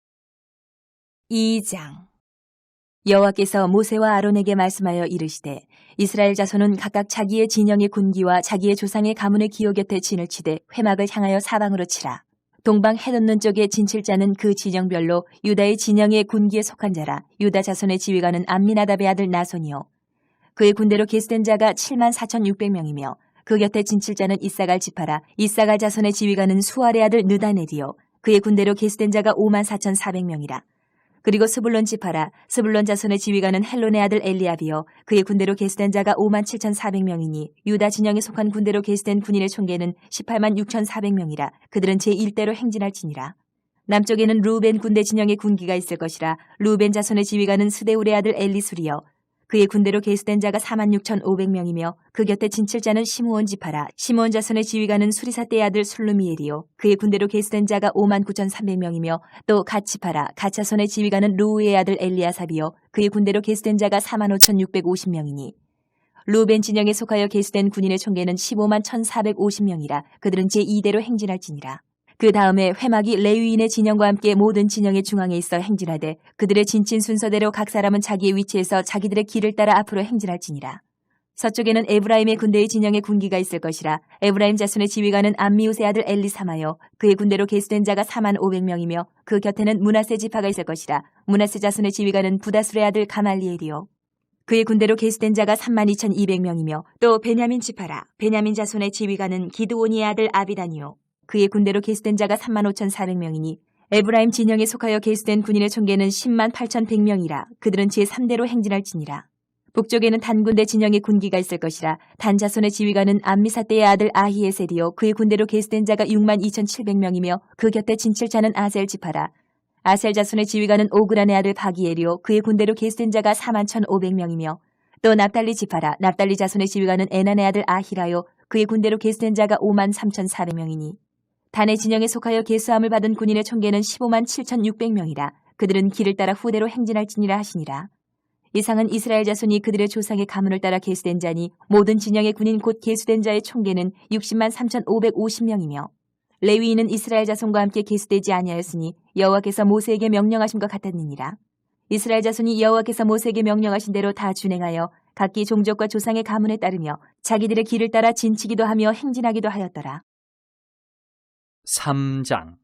2장 여호와께서 모세와 아론에게 말씀하여 이르시되 이스라엘 자손은 각각 자기의 진영의 군기와 자기의 조상의 가문의 기호 곁에 진을 치되 회막을 향하여 사방으로 치라. 동방 해돋는 쪽에 진칠 자는 그 진영별로 유다의 진영의 군기에 속한 자라. 유다 자손의 지휘관은 암미나답의 아들 나손이요 그의 군대로 계수된 자가 74,600명이며 그 곁에 진칠 자는 이사갈 지파라. 이사갈 자손의 지휘관은 수알의 아들 느다넬이요 그의 군대로 계수된 자가 54,400명이라. 그리고 스불론 지파라. 스불론 자손의 지휘관은 헬론의 아들 엘리압이요 그의 군대로 계수된 자가 57,400명이니 유다 진영에 속한 군대로 계수된 군인의 총계는 186,400명이라. 그들은 제1대로 행진할지니라. 남쪽에는 루벤 군대 진영의 군기가 있을 것이라. 루벤 자손의 지휘관은 스데울의 아들 엘리술이요 그의 군대로 계수된 자가 46,500명이며 그 곁에 진칠 자는 시므온 지파라. 시므온 자손의 지휘관은 수리사떼의 아들 술루미엘이요 그의 군대로 계수된 자가 59,300명이며 또 갓 지파라. 갓 자손의 지휘관은 루우의 아들 엘리아삽이요 그의 군대로 계수된 자가 45,650명이니 루벤 진영에 속하여 계수된 군인의 총계는 151,450명이라. 그들은 제2대로 행진할지니라. 그 다음에 회막이 레위인의 진영과 함께 모든 진영의 중앙에 있어 행진하되 그들의 진친 순서대로 각 사람은 자기의 위치에서 자기들의 길을 따라 앞으로 행진할지니라. 서쪽에는 에브라임의 군대의 진영에 군기가 있을 것이라. 에브라임 자손의 지휘관은 암미우스의 아들 엘리사마요 그의 군대로 계수된 자가 41,500명이며 그 곁에는 므낫세 지파가 있을 것이라. 므낫세 자손의 지휘관은 부다술의 아들 가말리엘이요 그의 군대로 계수된 자가 32,200명이며 또 베냐민 지파라. 베냐민 자손의 지휘관은 기드온이의 아들 아비단이요 그의 군대로 계수된 자가 35,400명이니 에브라임 진영에 속하여 계수된 군인의 총계는 108,100명이라. 그들은 제3대로 행진할지니라. 북쪽에는 단 군대 진영의 군기가 있을 것이라. 단 자손의 지휘관은 암미사떼의 아들 아히에셀이요 그의 군대로 계수된 자가 62,700명이며 그 곁에 진칠 자는 아셀 지파라. 아셀 자손의 지휘관은 오그란의 아들 바기엘이요 그의 군대로 계수된 자가 41,500명이며 또 납달리 지파라. 납달리 자손의 지휘관은 에난의 아들 아히라요 그의 군대로 계수된 자가 53,400명이니 단의 진영에 속하여 계수함을 받은 군인의 총계는 157,600명이라. 그들은 길을 따라 후대로 행진할지니라 하시니라. 이상은 이스라엘 자손이 그들의 조상의 가문을 따라 계수된 자니 모든 진영의 군인 곧 계수된 자의 총계는 603,550명이며 레위인은 이스라엘 자손과 함께 계수되지 아니하였으니 여호와께서 모세에게 명령하신 것 같았느니라. 이스라엘 자손이 여호와께서 모세에게 명령하신 대로 다 준행하여 각기 종족과 조상의 가문에 따르며 자기들의 길을 따라 진치기도 하며 행진하기도 하였더라. 3장.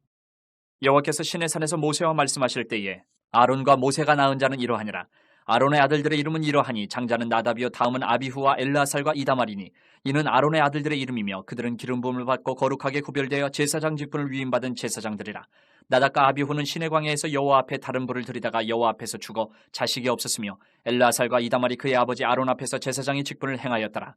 여호와께서 시내산에서 모세와 말씀하실 때에 아론과 모세가 낳은 자는 이러하니라. 아론의 아들들의 이름은 이러하니 장자는 나답이요 다음은 아비후와 엘르아살과 이다말이니 이는 아론의 아들들의 이름이며 그들은 기름 부음을 받고 거룩하게 구별되어 제사장 직분을 위임받은 제사장들이라. 나답과 아비후는 시내광야에서 여호와 앞에 다른 불을 들이다가 여호와 앞에서 죽어 자식이 없었으며 엘르아살과 이다말이 그의 아버지 아론 앞에서 제사장의 직분을 행하였더라.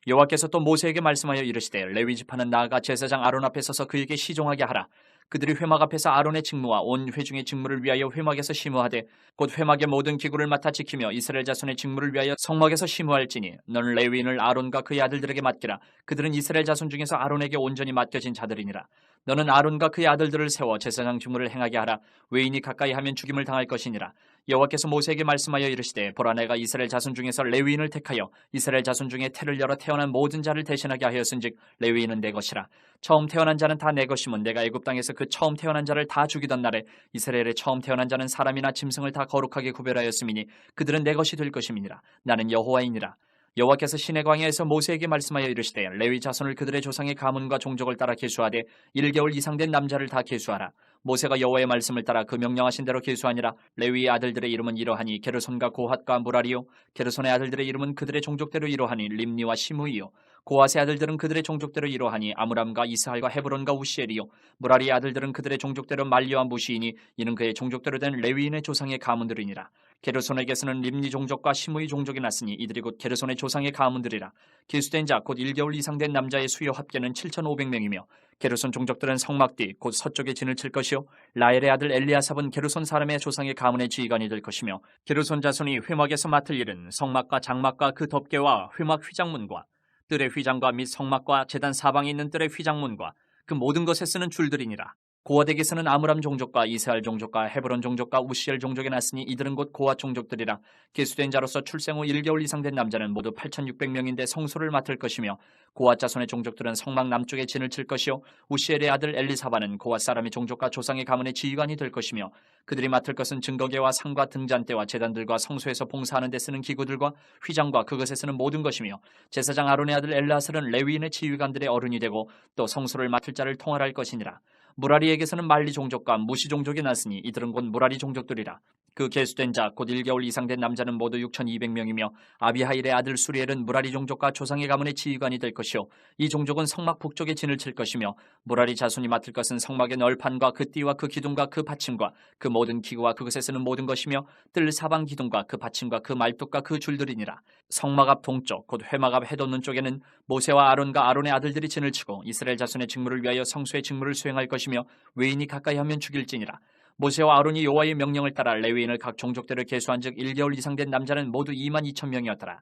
여호와께서 또 모세에게 말씀하여 이르시되 레위 지파는 나아가 제사장 아론 앞에 서서 그에게 시종하게 하라. 그들이 회막 앞에서 아론의 직무와 온 회중의 직무를 위하여 회막에서 심우하되 곧 회막의 모든 기구를 맡아 지키며 이스라엘 자손의 직무를 위하여 성막에서 심우할지니 너는 레위인을 아론과 그의 아들들에게 맡기라. 그들은 이스라엘 자손 중에서 아론에게 온전히 맡겨진 자들이니라. 너는 아론과 그의 아들들을 세워 제사장 직무를 행하게 하라. 외인이 가까이 하면 죽임을 당할 것이니라. 여호와께서 모세에게 말씀하여 이르시되 보라 내가 이스라엘 자손 중에서 레위인을 택하여 이스라엘 자손 중에 태를 열어 태어난 모든 자를 대신하게 하였은즉 레위인은 내 것이라. 처음 태어난 자는 다 내 것이면 내가 애굽 땅에서 그 처음 태어난 자를 다 죽이던 날에 이스라엘의 처음 태어난 자는 사람이나 짐승을 다 거룩하게 구별하였음이니 그들은 내 것이 될 것임이니라. 나는 여호와이니라. 여호와께서 시내 광야에서 모세에게 말씀하여 이르시되 레위 자손을 그들의 조상의 가문과 종족을 따라 계수하되 1개월 이상 된 남자를 다 계수하라. 모세가 여호와의 말씀을 따라 그 명령하신 대로 계수하니라. 레위의 아들들의 이름은 이러하니 게르손과 고핫과 무라리요. 게르손의 아들들의 이름은 그들의 종족대로 이러하니 림니와 시므이요. 고핫의 아들들은 그들의 종족대로 이러하니 아므람과 이스할과 헤브론과 우시엘이요. 무라리의 아들들은 그들의 종족대로 말리와 무시이니 이는 그의 종족대로 된 레위인의 조상의 가문들이니라. 게르손에게서는 림니 종족과 시므이 종족이 났으니 이들이 곧 게르손의 조상의 가문들이라. 계수된 자 곧 1개월 이상 된 남자의 수요 합계는 7,500명이며 게르손 종족들은 성막 뒤 곧 서쪽에 진을 칠 것이요 라엘의 아들 엘리아삽은 게르손 사람의 조상의 가문의 지휘관이 될 것이며 게르손 자손이 회막에서 맡을 일은 성막과 장막과 그 덮개와 회막 휘장문과 뜰의 휘장과 및 성막과 제단 사방에 있는 뜰의 휘장문과 그 모든 것에 쓰는 줄들이니라. 고핫에게서는 아므람 종족과 이스할 종족과 헤브론 종족과 우시엘 종족이 났으니 이들은 곧 고핫 종족들이라. 계수된 자로서 출생 후 1개월 이상 된 남자는 모두 8,600명인데 성소를 맡을 것이며 고핫 자손의 종족들은 성막 남쪽에 진을 칠 것이요 우시엘의 아들 엘리사바는 고핫 사람의 종족과 조상의 가문의 지휘관이 될 것이며 그들이 맡을 것은 증거계와 상과 등잔대와 제단들과 성소에서 봉사하는 데 쓰는 기구들과 휘장과 그것에 쓰는 모든 것이며 제사장 아론의 아들 엘르아살은 레위인의 지휘관들의 어른이 되고 또 성소를 맡을 자를 통할할 것이니라. 무라리에게서는 말리 종족과 무시 종족이 났으니 이들은 곧 무라리 종족들이라. 그 계수된 자 곧 1개월 이상 된 남자는 모두 6,200명이며 아비하일의 아들 수리엘은 무라리 종족과 조상의 가문의 지휘관이 될 것이요 이 종족은 성막 북쪽에 진을 칠 것이며 무라리 자손이 맡을 것은 성막의 널판과 그 띠와 그 기둥과 그 받침과 그 모든 기구와 그것에 쓰는 모든 것이며 뜰 사방 기둥과 그 받침과 그 말뚝과 그 줄들이니라. 성막 앞 동쪽 곧 회막 앞 해돋는 쪽에는 모세와 아론과 아론의 아들들이 진을 치고 이스라엘 자손의 직무를 위하여 성소의 직무를 수행할 것이며 외인이 가까이 하면 죽일지니라. 모세와 아론이 여호와의 명령을 따라 레위인을 각 종족대로 계수한즉 1개월 이상 된 남자는 모두 22,000명이었더라.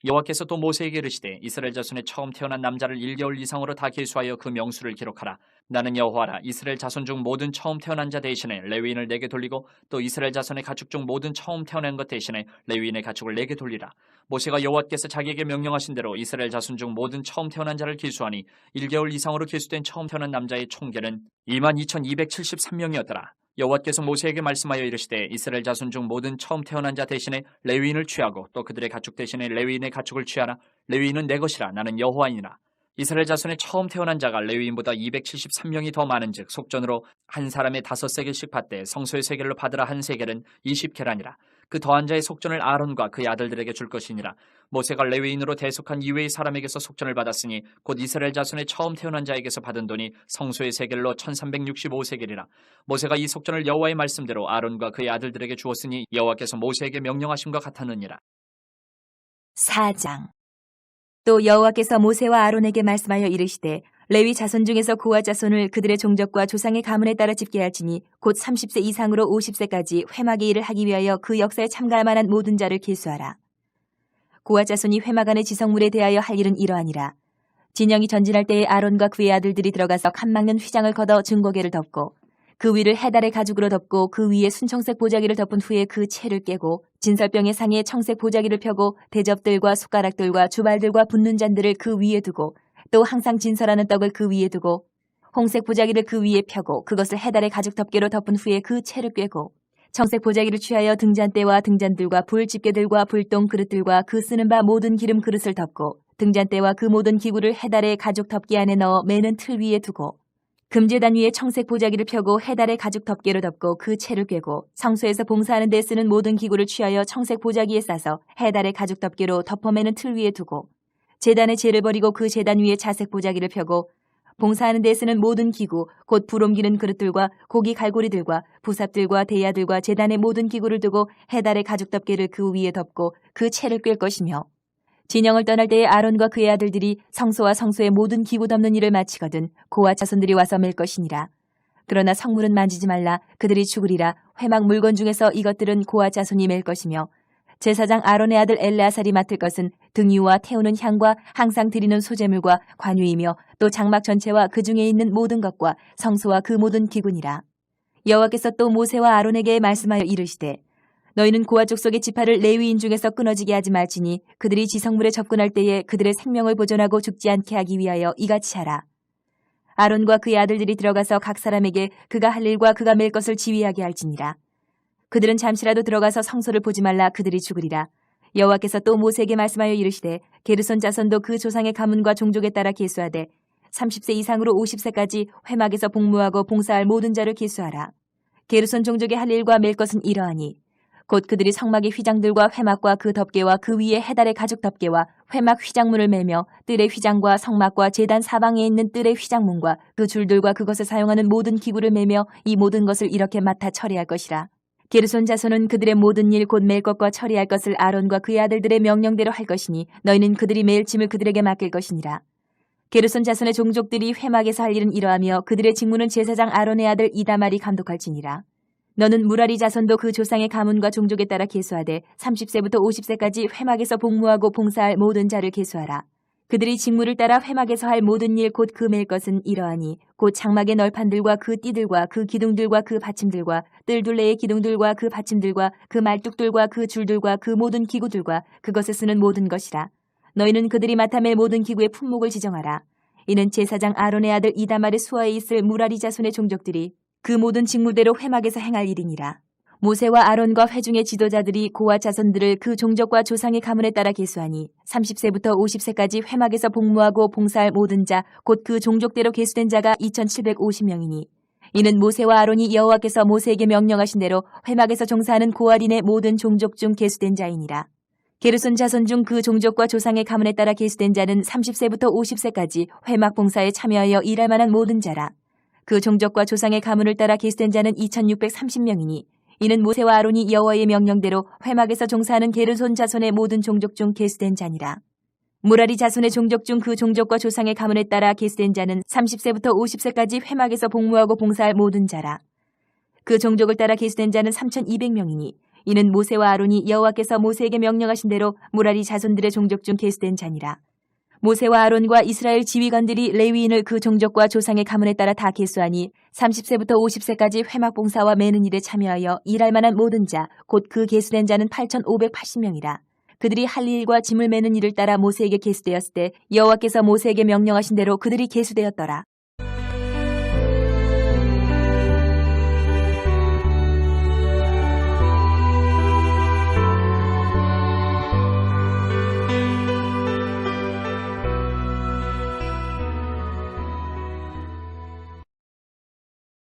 여호와께서 또 모세에게 이르시되 이스라엘 자손의 처음 태어난 남자를 1개월 이상으로 다 계수하여 그 명수를 기록하라. 나는 여호와라. 이스라엘 자손 중 모든 처음 태어난 자 대신에 레위인을 내게 돌리고 또 이스라엘 자손의 가축 중 모든 처음 태어난 것 대신에 레위인의 가축을 내게 돌리라. 모세가 여호와께서 자기에게 명령하신 대로 이스라엘 자손 중 모든 처음 태어난 자를 계수하니 1개월 이상으로 계수된 처음 태어난 남자의 총계는 22,273명이었더라. 여호와께서 모세에게 말씀하여 이르시되 이스라엘 자손 중 모든 처음 태어난 자 대신에 레위인을 취하고 또 그들의 가축 대신에 레위인의 가축을 취하라. 레위인은 내 것이라. 나는 여호와이니라. 이스라엘 자손의 처음 태어난 자가 레위인보다 273명이 더 많은즉 속전으로 한 사람의 5세겔씩 받되 성소의 세겔로 받으라. 한 세겔은 20계란이라. 그 더한 자의 속전을 아론과 그의 아들들에게 줄 것이니라. 모세가 레위인으로 대속한 이외의 사람에게서 속전을 받았으니 곧 이스라엘 자손의 처음 태어난 자에게서 받은 돈이 성소의 세겔로 1365세겔이라. 모세가 이 속전을 여호와의 말씀대로 아론과 그의 아들들에게 주었으니 여호와께서 모세에게 명령하심과 같았느니라. 4장. 또 여호와께서 모세와 아론에게 말씀하여 이르시되 레위 자손 중에서 고핫 자손을 그들의 종족과 조상의 가문에 따라 집계할지니 곧 30세 이상으로 50세까지 회막의 일을 하기 위하여 그 역사에 참가할 만한 모든 자를 계수하라. 고핫 자손이 회막 안의 지성물에 대하여 할 일은 이러하니라. 진영이 전진할 때에 아론과 그의 아들들이 들어가서 칸 막는 휘장을 걷어 증거계를 덮고 그 위를 해달의 가죽으로 덮고 그 위에 순청색 보자기를 덮은 후에 그 채를 깨고 진설병의 상에 청색 보자기를 펴고 대접들과 숟가락들과 주발들과 붓는 잔들을 그 위에 두고 또 항상 진설하는 떡을 그 위에 두고 홍색 보자기를 그 위에 펴고 그것을 해달의 가죽 덮개로 덮은 후에 그 채를 꿰고 청색 보자기를 취하여 등잔대와 등잔들과 불 집게들과 불똥 그릇들과 그 쓰는 바 모든 기름 그릇을 덮고 등잔대와 그 모든 기구를 해달의 가죽 덮개 안에 넣어 매는 틀 위에 두고 금제단 위에 청색 보자기를 펴고 해달의 가죽 덮개로 덮고 그 채를 꿰고 성소에서 봉사하는 데 쓰는 모든 기구를 취하여 청색 보자기에 싸서 해달의 가죽 덮개로 덮어매는 틀 위에 두고 제단의 재를 버리고 그 제단 위에 자색 보자기를 펴고 봉사하는 데 쓰는 모든 기구 곧 불 옮기는 그릇들과 고기 갈고리들과 부삽들과 대야들과 제단의 모든 기구를 두고 해달의 가죽 덮개를 그 위에 덮고 그 채를 꿰 것이며 진영을 떠날 때에 아론과 그의 아들들이 성소와 성소의 모든 기구 덮는 일을 마치거든 고아 자손들이 와서 맬 것이니라. 그러나 성물은 만지지 말라. 그들이 죽으리라. 회막 물건 중에서 이것들은 고아 자손이 맬 것이며 제사장 아론의 아들 엘레아살이 맡을 것은 등 위와 태우는 향과 항상 드리는 소제물과 관유이며 또 장막 전체와 그 중에 있는 모든 것과 성소와 그 모든 기구니라. 여호와께서 또 모세와 아론에게 말씀하여 이르시되 너희는 고아 족속의 지파를 레위인 중에서 끊어지게 하지 말지니 그들이 지성물에 접근할 때에 그들의 생명을 보존하고 죽지 않게 하기 위하여 이같이 하라. 아론과 그의 아들들이 들어가서 각 사람에게 그가 할 일과 그가 맬 것을 지휘하게 할지니라. 그들은 잠시라도 들어가서 성소를 보지 말라. 그들이 죽으리라. 여호와께서 또 모세에게 말씀하여 이르시되 게르손 자손도 그 조상의 가문과 종족에 따라 계수하되 30세 이상으로 50세까지 회막에서 복무하고 봉사할 모든 자를 계수하라. 게르손 종족의 할 일과 맬 것은 이러하니 곧 그들이 성막의 휘장들과 회막과 그 덮개와 그 위에 해달의 가죽 덮개와 회막 휘장문을 매며 뜰의 휘장과 성막과 제단 사방에 있는 뜰의 휘장문과 그 줄들과 그것을 사용하는 모든 기구를 매며 이 모든 것을 이렇게 맡아 처리할 것이라. 게르손 자손은 그들의 모든 일 곧 맬 것과 처리할 것을 아론과 그의 아들들의 명령대로 할 것이니 너희는 그들이 매일 짐을 그들에게 맡길 것이니라. 게르손 자손의 종족들이 회막에서 할 일은 이러하며 그들의 직무는 제사장 아론의 아들 이다말이 감독할지니라. 너는 무라리 자손도 그 조상의 가문과 종족에 따라 계수하되 30세부터 50세까지 회막에서 복무하고 봉사할 모든 자를 계수하라. 그들이 직무를 따라 회막에서 할 모든 일 곧 그 맬 것은 이러하니 곧 장막의 널판들과 그 띠들과 그 기둥들과 그 받침들과 뜰 둘레의 기둥들과 그 받침들과 그 말뚝들과 그 줄들과 그 모든 기구들과 그것을 쓰는 모든 것이라. 너희는 그들이 맡아 맬 모든 기구의 품목을 지정하라. 이는 제사장 아론의 아들 이다말의 수하에 있을 무라리 자손의 종족들이 그 모든 직무대로 회막에서 행할 일이니라. 모세와 아론과 회중의 지도자들이 고아 자손들을 그 종족과 조상의 가문에 따라 계수하니 30세부터 50세까지 회막에서 복무하고 봉사할 모든 자 곧 그 종족대로 계수된 자가 2750명이니 이는 모세와 아론이 여호와께서 모세에게 명령하신 대로 회막에서 종사하는 고아린의 모든 종족 중 계수된 자이니라. 게르손 자손 중 그 종족과 조상의 가문에 따라 계수된 자는 30세부터 50세까지 회막 봉사에 참여하여 일할 만한 모든 자라. 그 종족과 조상의 가문을 따라 계수된 자는 2630명이니 이는 모세와 아론이 여호와의 명령대로 회막에서 종사하는 게르손 자손의 모든 종족 중 계수된 자니라. 무라리 자손의 종족 중 그 종족과 조상의 가문에 따라 계수된 자는 30세부터 50세까지 회막에서 복무하고 봉사할 모든 자라. 그 종족을 따라 계수된 자는 3200명이니 이는 모세와 아론이 여호와께서 모세에게 명령하신 대로 무라리 자손들의 종족 중 계수된 자니라. 모세와 아론과 이스라엘 지휘관들이 레위인을 그 종족과 조상의 가문에 따라 다 계수하니 30세부터 50세까지 회막 봉사와 매는 일에 참여하여 일할 만한 모든 자 곧 그 계수된 자는 8580명이라. 그들이 할 일과 짐을 매는 일을 따라 모세에게 계수되었을 때 여호와께서 모세에게 명령하신 대로 그들이 계수되었더라.